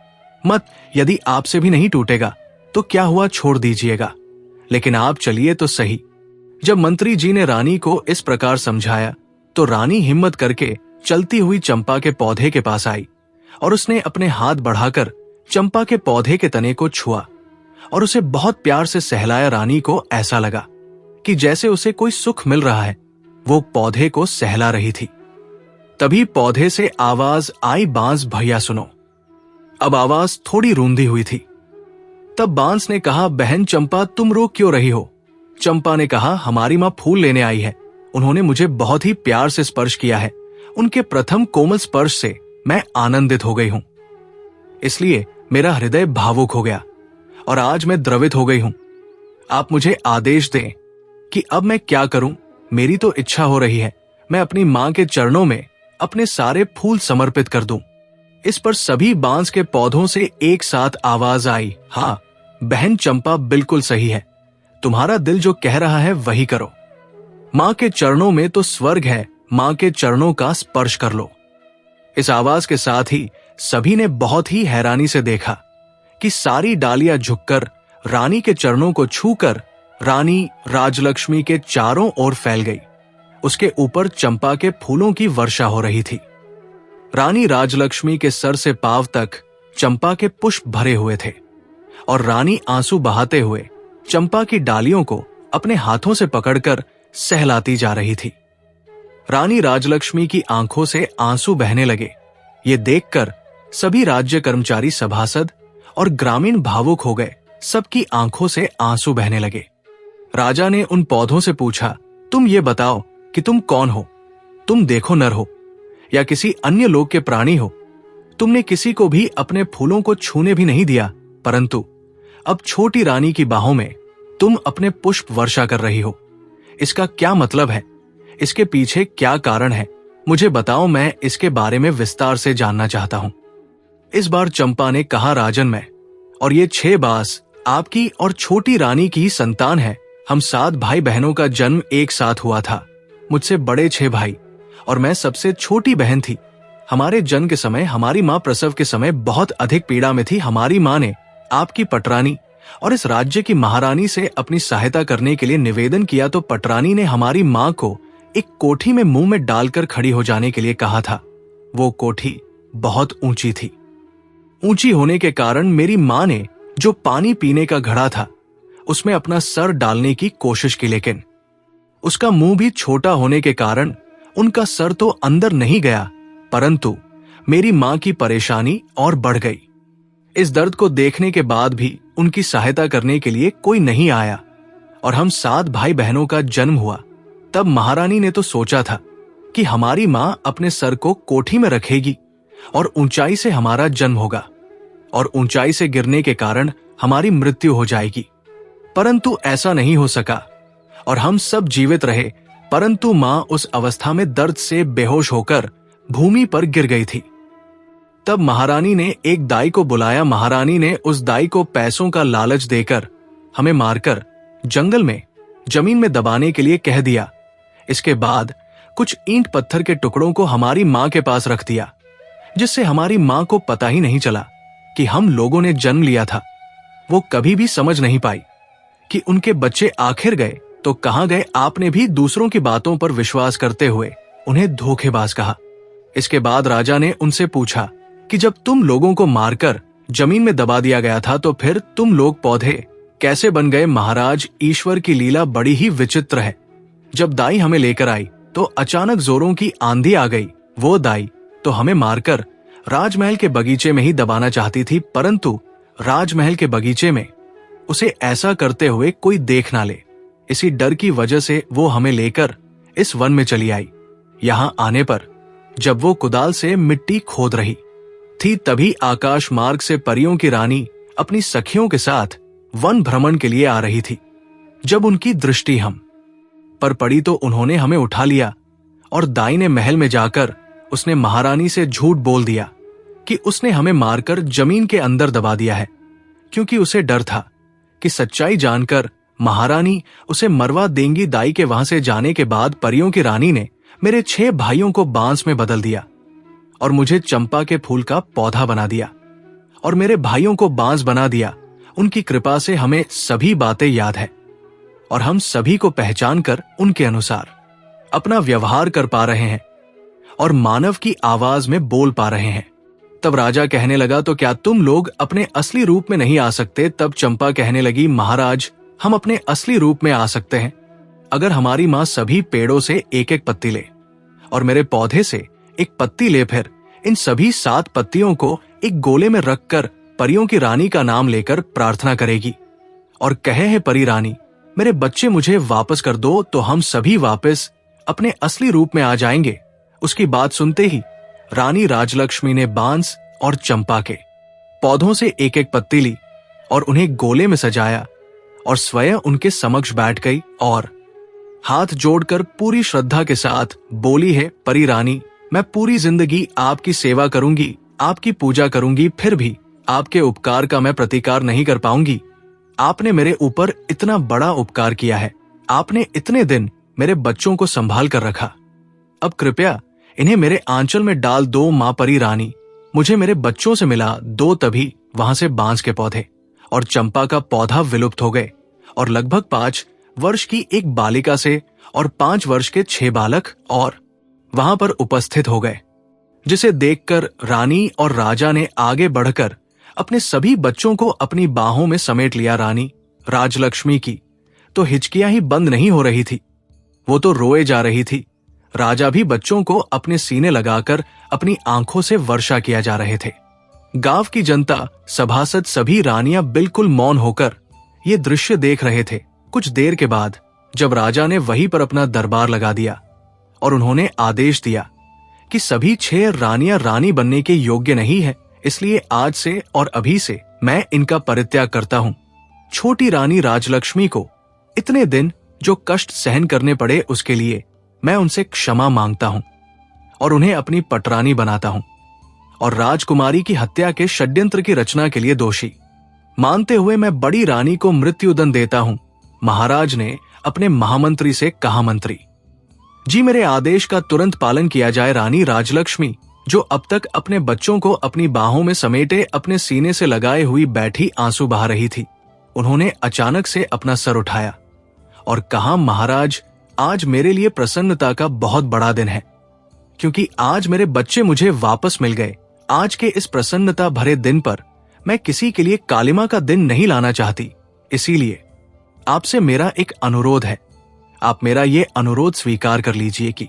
मत, यदि आपसे भी नहीं टूटेगा तो क्या हुआ, छोड़ दीजिएगा, लेकिन आप चलिए तो सही। जब मंत्री जी ने रानी को इस प्रकार समझाया तो रानी हिम्मत करके चलती हुई चंपा के पौधे के पास आई और उसने अपने हाथ बढ़ाकर चंपा के पौधे के तने को छुआ और उसे बहुत प्यार से सहलाया। रानी को ऐसा लगा कि जैसे उसे कोई सुख मिल रहा है। वो पौधे को सहला रही थी। तभी पौधे से आवाज आई, बांस भैया सुनो। अब आवाज थोड़ी रूंधी हुई थी। तब बांस ने कहा, बहन चंपा, तुम रो क्यों रही हो? चंपा ने कहा, हमारी मां फूल लेने आई है, उन्होंने मुझे बहुत ही प्यार से स्पर्श किया है, उनके प्रथम कोमल स्पर्श से मैं आनंदित हो गई हूं, इसलिए मेरा हृदय भावुक हो गया और आज मैं द्रवित हो गई हूं। आप मुझे आदेश दें कि अब मैं क्या करूं। मेरी तो इच्छा हो रही है मैं अपनी मां के चरणों में अपने सारे फूल समर्पित कर दूं। इस पर सभी बांस के पौधों से एक साथ आवाज आई, हाँ बहन चंपा, बिल्कुल सही है, तुम्हारा दिल जो कह रहा है वही करो। मां के चरणों में तो स्वर्ग है, मां के चरणों का स्पर्श कर लो। इस आवाज के साथ ही सभी ने बहुत ही हैरानी से देखा कि सारी डालियां झुककर रानी के चरणों को छूकर रानी राजलक्ष्मी के चारों ओर फैल गई। उसके ऊपर चंपा के फूलों की वर्षा हो रही थी। रानी राजलक्ष्मी के सर से पांव तक चंपा के पुष्प भरे हुए थे और रानी आंसू बहाते हुए चंपा की डालियों को अपने हाथों से पकड़कर सहलाती जा रही थी। रानी राजलक्ष्मी की आंखों से आंसू बहने लगे। ये देखकर सभी राज्य कर्मचारी, सभासद और ग्रामीण भावुक हो गए। सबकी आंखों से आंसू बहने लगे। राजा ने उन पौधों से पूछा, तुम ये बताओ कि तुम कौन हो? तुम देखो नर हो या किसी अन्य लोक के प्राणी हो? तुमने किसी को भी अपने फूलों को छूने भी नहीं दिया, परंतु अब छोटी रानी की बाहों में तुम अपने पुष्प वर्षा कर रही हो। इसका क्या मतलब है? इसके पीछे क्या कारण है? मुझे बताओ, मैं इसके बारे में विस्तार से जानना चाहता हूं। इस बार चंपा ने कहा, राजन, मैं और ये 6 बांस आपकी और छोटी रानी की ही संतान है। हम 7 भाई बहनों का जन्म एक साथ हुआ था। मुझसे बड़े 6 भाई और मैं सबसे छोटी बहन थी। हमारे जन्म के समय हमारी माँ प्रसव के समय बहुत अधिक पीड़ा में थी। हमारी माँ ने आपकी पटरानी और इस राज्य की महारानी से अपनी सहायता करने के लिए निवेदन किया तो पटरानी ने हमारी माँ को एक कोठी में मुंह में डालकर खड़ी हो जाने के लिए कहा था। वो कोठी बहुत ऊंची थी। ऊंची होने के कारण मेरी माँ ने जो पानी पीने का घड़ा था उसमें अपना सर डालने की कोशिश की, लेकिन उसका मुंह भी छोटा होने के कारण उनका सर तो अंदर नहीं गया, परंतु मेरी मां की परेशानी और बढ़ गई। इस दर्द को देखने के बाद भी उनकी सहायता करने के लिए कोई नहीं आया और हम 7 भाई बहनों का जन्म हुआ। तब महारानी ने तो सोचा था कि हमारी मां अपने सर को कोठी में रखेगी और ऊंचाई से हमारा जन्म होगा और ऊंचाई से गिरने के कारण हमारी मृत्यु हो जाएगी, परंतु ऐसा नहीं हो सका और हम सब जीवित रहे। परंतु मां उस अवस्था में दर्द से बेहोश होकर भूमि पर गिर गई थी। तब महारानी ने एक दाई को बुलाया। महारानी ने उस दाई को पैसों का लालच देकर हमें मारकर जंगल में जमीन में दबाने के लिए कह दिया। इसके बाद कुछ ईंट पत्थर के टुकड़ों को हमारी मां के पास रख दिया, जिससे हमारी मां को पता ही नहीं चला कि हम लोगों ने जन्म लिया था। वो कभी भी समझ नहीं पाई कि उनके बच्चे आखिर गए तो कहां गए। आपने भी दूसरों की बातों पर विश्वास करते हुए उन्हें धोखेबाज कहा। इसके बाद राजा ने उनसे पूछा कि जब तुम लोगों को मारकर जमीन में दबा दिया गया था तो फिर तुम लोग पौधे कैसे बन गए? महाराज, ईश्वर की लीला बड़ी ही विचित्र है। जब दाई हमें लेकर आई तो अचानक जोरों की आंधी आ गई। वो दाई तो हमें मारकर राजमहल के बगीचे में ही दबाना चाहती थी, परंतु राजमहल के बगीचे में उसे ऐसा करते हुए कोई देख ना ले, इसी डर की वजह से वो हमें लेकर इस वन में चली आई। यहां आने पर जब वो कुदाल से मिट्टी खोद रही थी, तभी आकाश मार्ग से परियों की रानी अपनी सखियों के साथ वन भ्रमण के लिए आ रही थी। जब उनकी दृष्टि हम पर पड़ी तो उन्होंने हमें उठा लिया और दाईने महल में जाकर उसने महारानी से झूठ बोल दिया कि उसने हमें मारकर जमीन के अंदर दबा दिया है, क्योंकि उसे डर था कि सच्चाई जानकर महारानी उसे मरवा देंगी। दाई के वहां से जाने के बाद परियों की रानी ने मेरे 6 भाइयों को बांस में बदल दिया और मुझे चंपा के फूल का पौधा बना दिया और मेरे भाइयों को बांस बना दिया। उनकी कृपा से हमें सभी बातें याद है और हम सभी को पहचान कर उनके अनुसार अपना व्यवहार कर पा रहे हैं और मानव की आवाज में बोल पा रहे हैं। तब राजा कहने लगा, तो क्या तुम लोग अपने असली रूप में नहीं आ सकते? तब चंपा कहने लगी, महाराज, हम अपने असली रूप में आ सकते हैं अगर हमारी माँ सभी पेड़ों से एक एक पत्ती ले और मेरे पौधे से एक पत्ती ले, फिर इन सभी 7 पत्तियों को एक गोले में रखकर परियों की रानी का नाम लेकर प्रार्थना करेगी और कहे है परी रानी, मेरे बच्चे मुझे वापस कर दो, तो हम सभी वापस अपने असली रूप में आ जाएंगे। उसकी बात सुनते ही रानी राजलक्ष्मी ने बांस और चंपा के पौधों से एक एक पत्ती ली और उन्हें गोले में सजाया और स्वयं उनके समक्ष बैठ गई और हाथ जोड़कर पूरी श्रद्धा के साथ बोली, है परी रानी, मैं पूरी जिंदगी आपकी सेवा करूंगी, आपकी पूजा करूंगी, फिर भी आपके उपकार का मैं प्रतिकार नहीं कर पाऊंगी। आपने मेरे ऊपर इतना बड़ा उपकार किया है, आपने इतने दिन मेरे बच्चों को संभाल कर रखा, अब कृपया इन्हें मेरे आंचल में डाल दो। मां परी रानी, मुझे मेरे बच्चों से मिला दो। तभी वहां से बांस के पौधे और चंपा का पौधा विलुप्त हो गए और लगभग 5 वर्ष की एक बालिका से और 5 वर्ष के 6 बालक और वहां पर उपस्थित हो गए, जिसे देखकर रानी और राजा ने आगे बढ़कर अपने सभी बच्चों को अपनी बाहों में समेट लिया। रानी राजलक्ष्मी की तो हिचकियां ही बंद नहीं हो रही थी, वो तो रोए जा रही थी। राजा भी बच्चों को अपने सीने लगाकर अपनी आंखों से वर्षा किया जा रहे थे। गांव की जनता, सभासद, सभी रानियां बिल्कुल मौन होकर ये दृश्य देख रहे थे। कुछ देर के बाद जब राजा ने वहीं पर अपना दरबार लगा दिया और उन्होंने आदेश दिया कि सभी 6 रानियां रानी बनने के योग्य नहीं है, इसलिए आज से और अभी से मैं इनका परित्याग करता हूं। छोटी रानी राजलक्ष्मी को इतने दिन जो कष्ट सहन करने पड़े उसके लिए मैं उनसे क्षमा मांगता हूं और उन्हें अपनी पटरानी बनाता हूं और राजकुमारी की हत्या के षड्यंत्र की रचना के लिए दोषी मानते हुए मैं बड़ी रानी को मृत्युदंड देता हूं। महाराज ने अपने महामंत्री से कहा, मंत्री जी, मेरे आदेश का तुरंत पालन किया जाए। रानी राजलक्ष्मी, जो अब तक अपने बच्चों को अपनी बाहों में समेटे अपने सीने से लगाए हुई बैठी आंसू बहा रही थी, उन्होंने अचानक से अपना सर उठाया और कहा, महाराज, आज मेरे लिए प्रसन्नता का बहुत बड़ा दिन है, क्योंकि आज मेरे बच्चे मुझे वापस मिल गए। आज के इस प्रसन्नता भरे दिन पर मैं किसी के लिए कालिमा का दिन नहीं लाना चाहती, इसीलिए आपसे मेरा एक अनुरोध है। आप मेरा ये अनुरोध स्वीकार कर लीजिए कि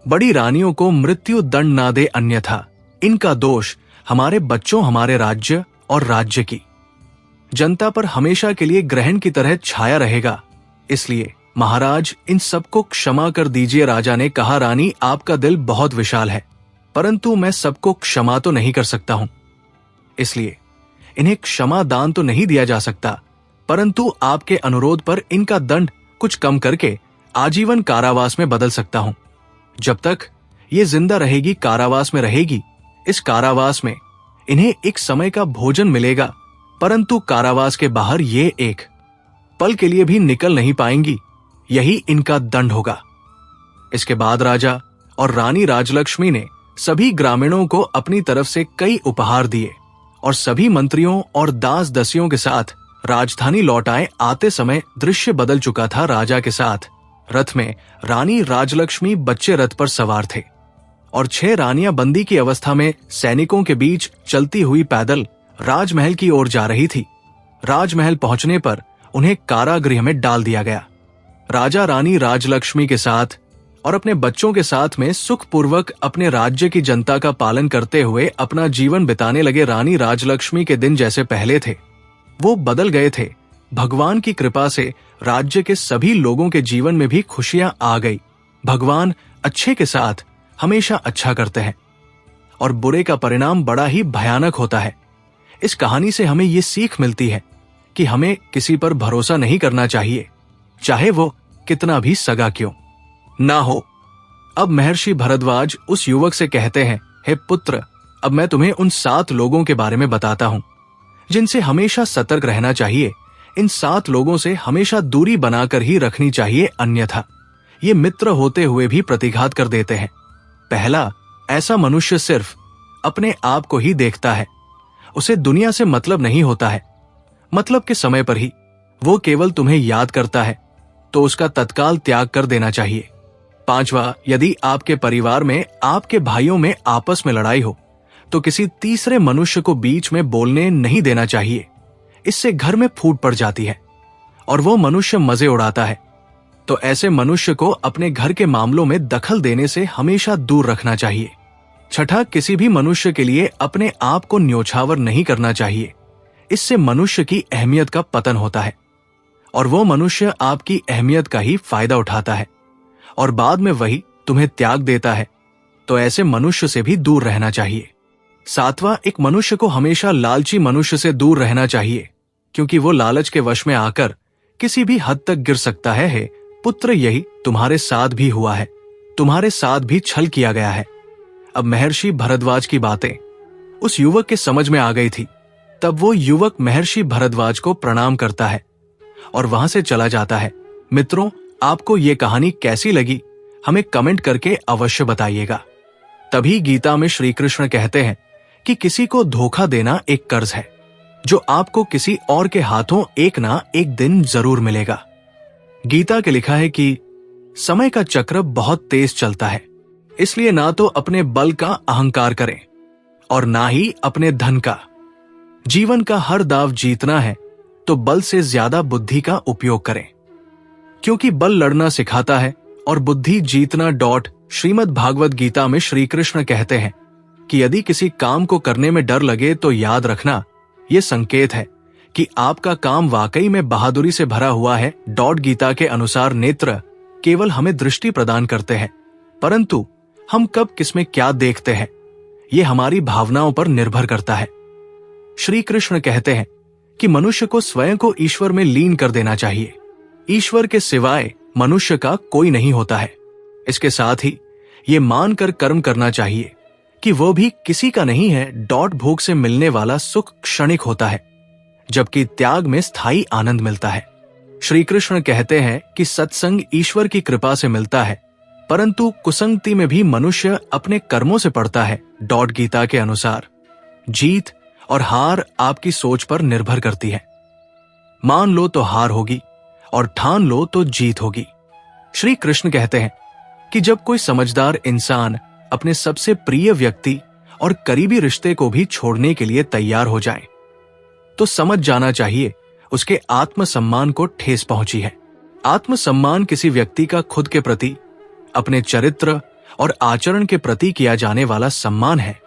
बड़ी रानियों को मृत्यु दंड ना दे, अन्यथा इनका दोष हमारे बच्चों, हमारे राज्य और राज्य की जनता पर हमेशा के लिए ग्रहण की तरह छाया रहेगा। इसलिए महाराज, इन सबको क्षमा कर दीजिए। राजा ने कहा, रानी, आपका दिल बहुत विशाल है, परंतु मैं सबको क्षमा तो नहीं कर सकता हूं, इसलिए इन्हें क्षमा दान तो नहीं दिया जा सकता, परंतु आपके अनुरोध पर इनका दंड कुछ कम करके आजीवन कारावास में बदल सकता हूं। जब तक ये जिंदा रहेगी, कारावास में रहेगी, इस कारावास में इन्हें एक समय का भोजन मिलेगा, परंतु कारावास के बाहर ये एक पल के लिए भी निकल नहीं पाएंगी। यही इनका दंड होगा। इसके बाद राजा और रानी राजलक्ष्मी ने सभी ग्रामीणों को अपनी तरफ से कई उपहार दिए और सभी मंत्रियों और दास दसियों के साथ राजधानी लौट आए। आते समय दृश्य बदल चुका था। राजा के साथ रथ में रानी राजलक्ष्मी बच्चे रथ पर सवार थे और 6 रानियां बंदी की अवस्था में सैनिकों के बीच चलती हुई पैदल राजमहल की ओर जा रही थी। राजमहल पहुंचने पर उन्हें कारागृह में डाल दिया गया। राजा रानी राजलक्ष्मी के साथ और अपने बच्चों के साथ में सुखपूर्वक अपने राज्य की जनता का पालन करते हुए अपना जीवन बिताने लगे। रानी राजलक्ष्मी के दिन जैसे पहले थे वो बदल गए थे। भगवान की कृपा से राज्य के सभी लोगों के जीवन में भी खुशियां आ गई। भगवान अच्छे के साथ हमेशा अच्छा करते हैं और बुरे का परिणाम बड़ा ही भयानक होता है। इस कहानी से हमें ये सीख मिलती है कि हमें किसी पर भरोसा नहीं करना चाहिए, चाहे वो कितना भी सगा क्यों ना हो। अब महर्षि भरद्वाज उस युवक से कहते हैं, हे पुत्र, अब मैं तुम्हें उन 7 लोगों के बारे में बताता हूं जिनसे हमेशा सतर्क रहना चाहिए। इन 7 लोगों से हमेशा दूरी बनाकर ही रखनी चाहिए, अन्यथा ये मित्र होते हुए भी प्रतिघात कर देते हैं। पहला, ऐसा मनुष्य सिर्फ अपने आप को ही देखता है, उसे दुनिया से मतलब नहीं होता है। मतलब के समय पर ही वो केवल तुम्हें याद करता है, तो उसका तत्काल त्याग कर देना चाहिए। 5वां, यदि आपके परिवार में, आपके भाइयों में आपस में लड़ाई हो तो किसी तीसरे मनुष्य को बीच में बोलने नहीं देना चाहिए। इससे घर में फूट पड़ जाती है और वो मनुष्य मजे उड़ाता है। तो ऐसे मनुष्य को अपने घर के मामलों में दखल देने से हमेशा दूर रखना चाहिए। 6, किसी भी मनुष्य के लिए अपने आप को न्योछावर नहीं करना चाहिए। इससे मनुष्य की अहमियत का पतन होता है और वो मनुष्य आपकी अहमियत का ही फायदा उठाता है और बाद में वही तुम्हें त्याग देता है। तो ऐसे मनुष्य से भी दूर रहना चाहिए। 7वां, एक मनुष्य को हमेशा लालची मनुष्य से दूर रहना चाहिए, क्योंकि वो लालच के वश में आकर किसी भी हद तक गिर सकता है। हे पुत्र, यही तुम्हारे साथ भी हुआ है, तुम्हारे साथ भी छल किया गया है। अब महर्षि भरद्वाज की बातें उस युवक के समझ में आ गई थी। तब वो युवक महर्षि भरद्वाज को प्रणाम करता है और वहां से चला जाता है। मित्रों, आपको ये कहानी कैसी लगी हमें कमेंट करके अवश्य बताइएगा। तभी गीता में श्री कृष्ण कहते हैं कि किसी को धोखा देना एक कर्ज है जो आपको किसी और के हाथों एक ना एक दिन जरूर मिलेगा। गीता के लिखा है कि समय का चक्र बहुत तेज चलता है, इसलिए ना तो अपने बल का अहंकार करें और ना ही अपने धन का। जीवन का हर दाव जीतना है तो बल से ज्यादा बुद्धि का उपयोग करें, क्योंकि बल लड़ना सिखाता है और बुद्धि जीतना। श्रीमद् भागवत गीता में श्री कृष्ण कहते हैं कि यदि किसी काम को करने में डर लगे तो याद रखना, यह संकेत है कि आपका काम वाकई में बहादुरी से भरा हुआ है। गीता के अनुसार नेत्र केवल हमें दृष्टि प्रदान करते हैं, परंतु हम कब किसमें क्या देखते हैं ये हमारी भावनाओं पर निर्भर करता है। श्री कृष्ण कहते हैं कि मनुष्य को स्वयं को ईश्वर में लीन कर देना चाहिए। ईश्वर के सिवाय मनुष्य का कोई नहीं होता है। इसके साथ ही ये मानकर कर्म करना चाहिए कि वो भी किसी का नहीं है। भोग से मिलने वाला सुख क्षणिक होता है, जबकि त्याग में स्थायी आनंद मिलता है। श्री कृष्ण कहते हैं कि सत्संग ईश्वर की कृपा से मिलता है, परंतु कुसंगति में भी मनुष्य अपने कर्मों से पड़ता है। गीता के अनुसार जीत और हार आपकी सोच पर निर्भर करती है। मान लो तो हार होगी और ठान लो तो जीत होगी। श्री कृष्ण कहते हैं कि जब कोई समझदार इंसान अपने सबसे प्रिय व्यक्ति और करीबी रिश्ते को भी छोड़ने के लिए तैयार हो जाए तो समझ जाना चाहिए उसके आत्मसम्मान को ठेस पहुंची है। आत्मसम्मान किसी व्यक्ति का खुद के प्रति, अपने चरित्र और आचरण के प्रति किया जाने वाला सम्मान है।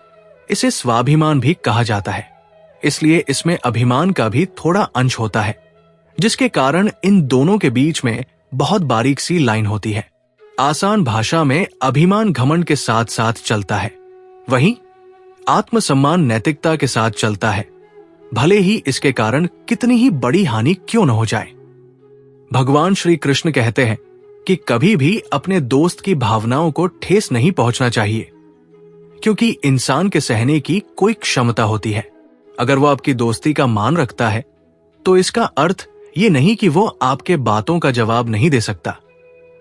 इसे स्वाभिमान भी कहा जाता है, इसलिए इसमें अभिमान का भी थोड़ा अंश होता है, जिसके कारण इन दोनों के बीच में बहुत बारीक सी लाइन होती है। आसान भाषा में अभिमान घमंड के साथ साथ चलता है, वहीं आत्मसम्मान नैतिकता के साथ चलता है, भले ही इसके कारण कितनी ही बड़ी हानि क्यों न हो जाए। भगवान श्री कृष्ण कहते हैं कि कभी भी अपने दोस्त की भावनाओं को ठेस नहीं पहुंचना चाहिए, क्योंकि इंसान के सहने की कोई क्षमता होती है। अगर वो आपकी दोस्ती का मान रखता है तो इसका अर्थ ये नहीं कि वो आपके बातों का जवाब नहीं दे सकता,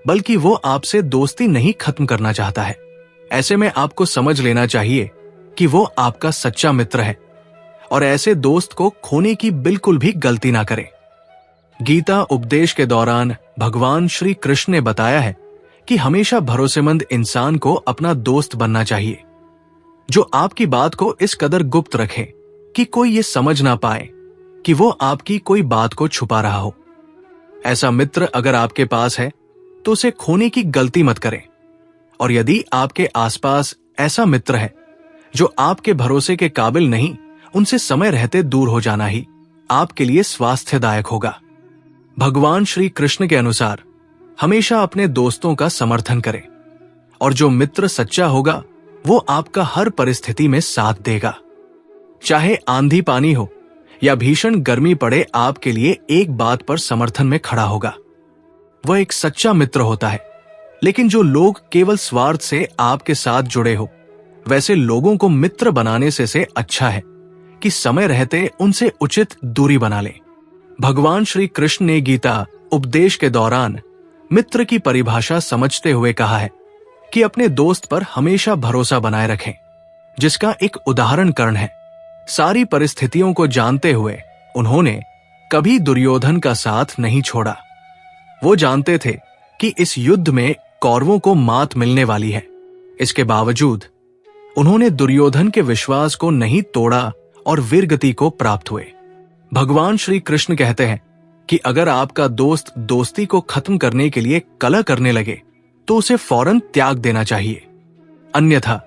बल्कि वो आपसे दोस्ती नहीं खत्म करना चाहता है। ऐसे में आपको समझ लेना चाहिए कि वो आपका सच्चा मित्र है और ऐसे दोस्त को खोने की बिल्कुल भी गलती ना करें। गीता उपदेश के दौरान भगवान श्री कृष्ण ने बताया है कि हमेशा भरोसेमंद इंसान को अपना दोस्त बनना चाहिए, जो आपकी बात को इस कदर गुप्त रखे कि कोई ये समझ ना पाए कि वो आपकी कोई बात को छुपा रहा हो। ऐसा मित्र अगर आपके पास है तो उसे खोने की गलती मत करें, और यदि आपके आसपास ऐसा मित्र है जो आपके भरोसे के काबिल नहीं, उनसे समय रहते दूर हो जाना ही आपके लिए स्वास्थ्यदायक होगा। भगवान श्री कृष्ण के अनुसार हमेशा अपने दोस्तों का समर्थन करें, और जो मित्र सच्चा होगा वो आपका हर परिस्थिति में साथ देगा। चाहे आंधी पानी हो या भीषण गर्मी पड़े, आपके लिए एक बात पर समर्थन में खड़ा होगा। वह एक सच्चा मित्र होता है। लेकिन जो लोग केवल स्वार्थ से आपके साथ जुड़े हो, वैसे लोगों को मित्र बनाने से अच्छा है कि समय रहते उनसे उचित दूरी बना लें। भगवान श्री कृष्ण ने गीता उपदेश के दौरान मित्र की परिभाषा समझते हुए कहा है कि अपने दोस्त पर हमेशा भरोसा बनाए रखें, जिसका एक उदाहरण कर्ण है। सारी परिस्थितियों को जानते हुए उन्होंने कभी दुर्योधन का साथ नहीं छोड़ा। वो जानते थे कि इस युद्ध में कौरवों को मात मिलने वाली है। इसके बावजूद उन्होंने दुर्योधन के विश्वास को नहीं तोड़ा और वीरगति को प्राप्त हुए। भगवान श्री कृष्ण कहते हैं कि अगर आपका दोस्त दोस्ती को खत्म करने के लिए कलह करने लगे तो उसे फौरन त्याग देना चाहिए, अन्यथा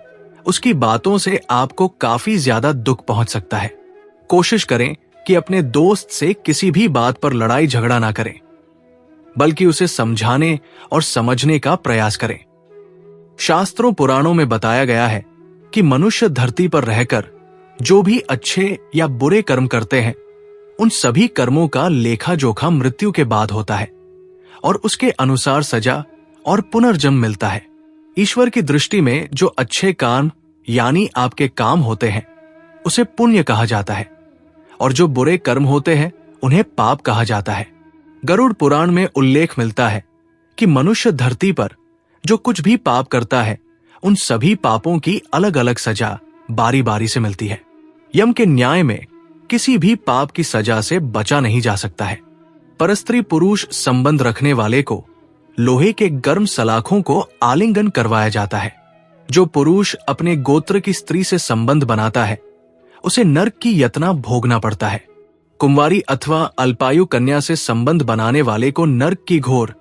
उसकी बातों से आपको काफी ज्यादा दुख पहुंच सकता है। कोशिश करें कि अपने दोस्त से किसी भी बात पर लड़ाई झगड़ा ना करें, बल्कि उसे समझाने और समझने का प्रयास करें। शास्त्रों पुराणों में बताया गया है कि मनुष्य धरती पर रहकर जो भी अच्छे या बुरे कर्म करते हैं, उन सभी कर्मों का लेखा जोखा मृत्यु के बाद होता है और उसके अनुसार सजा और पुनर्जन्म मिलता है। ईश्वर की दृष्टि में जो अच्छे काम यानी आपके काम होते हैं उसे पुण्य कहा जाता है, और जो बुरे कर्म होते हैं उन्हें पाप कहा जाता है। गरुड़ पुराण में उल्लेख मिलता है कि मनुष्य धरती पर जो कुछ भी पाप करता है, उन सभी पापों की अलग अलग सजा बारी बारी से मिलती है। यम के न्याय में किसी भी पाप की सजा से बचा नहीं जा सकता है। परस्त्री पुरुष संबंध रखने वाले को लोहे के गर्म सलाखों को आलिंगन करवाया जाता है। जो पुरुष अपने गोत्र की स्त्री से संबंध बनाता है, उसे नरक की यातना भोगना पड़ता है। कुंवारी अथवा अल्पायु कन्या से संबंध बनाने वाले को नरक की घोर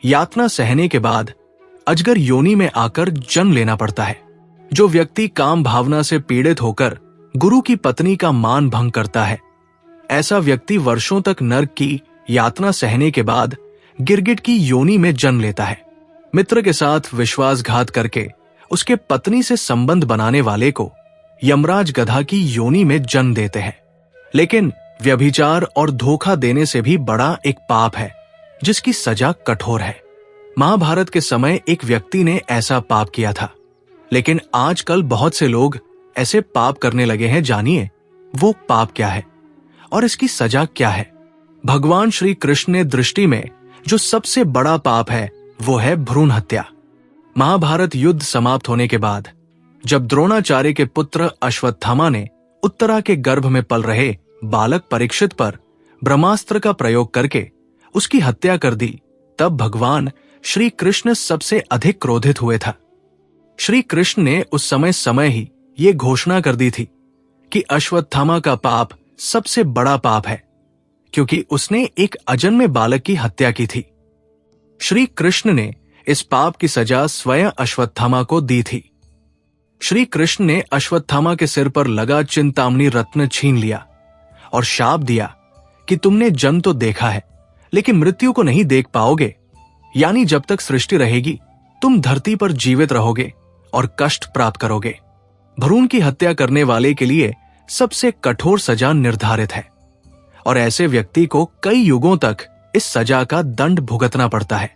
यातना सहने के बाद अजगर योनि में आकर जन्म लेना पड़ता है। जो व्यक्ति काम भावना से पीड़ित होकर गुरु की पत्नी का मान भंग करता है, ऐसा व्यक्ति वर्षों तक नरक की यातना सहने के बाद गिरगिट की योनि में जन्म लेता है। मित्र के साथ विश्वासघात करके उसके पत्नी से संबंध बनाने वाले को यमराज गधा की योनि में जन्म देते हैं। लेकिन व्यभिचार और धोखा देने से भी बड़ा एक पाप है जिसकी सजा कठोर है। महाभारत के समय एक व्यक्ति ने ऐसा पाप किया था, लेकिन आजकल बहुत से लोग ऐसे पाप करने लगे हैं। जानिए वो पाप क्या है और इसकी सजा क्या है। भगवान श्री कृष्ण ने दृष्टि में जो सबसे बड़ा पाप है वो है भ्रूण हत्या। महाभारत युद्ध समाप्त होने के बाद जब द्रोणाचार्य के पुत्र अश्वत्थामा ने उत्तरा के गर्भ में पल रहे बालक परीक्षित पर ब्रह्मास्त्र का प्रयोग करके उसकी हत्या कर दी, तब भगवान श्री कृष्ण सबसे अधिक क्रोधित हुए था। श्री कृष्ण ने उस समय ही ये घोषणा कर दी थी कि अश्वत्थामा का पाप सबसे बड़ा पाप है, क्योंकि उसने एक अजन्मे बालक की हत्या की थी। श्री कृष्ण ने इस पाप की सजा स्वयं अश्वत्थामा को दी थी। श्री कृष्ण ने अश्वत्थामा के सिर पर लगा चिंतामणि रत्न छीन लिया और शाप दिया कि तुमने जन्म तो देखा है, लेकिन मृत्यु को नहीं देख पाओगे, यानी जब तक सृष्टि रहेगी तुम धरती पर जीवित रहोगे और कष्ट प्राप्त करोगे। भ्रूण की हत्या करने वाले के लिए सबसे कठोर सजा निर्धारित है और ऐसे व्यक्ति को कई युगों तक इस सजा का दंड भुगतना पड़ता है।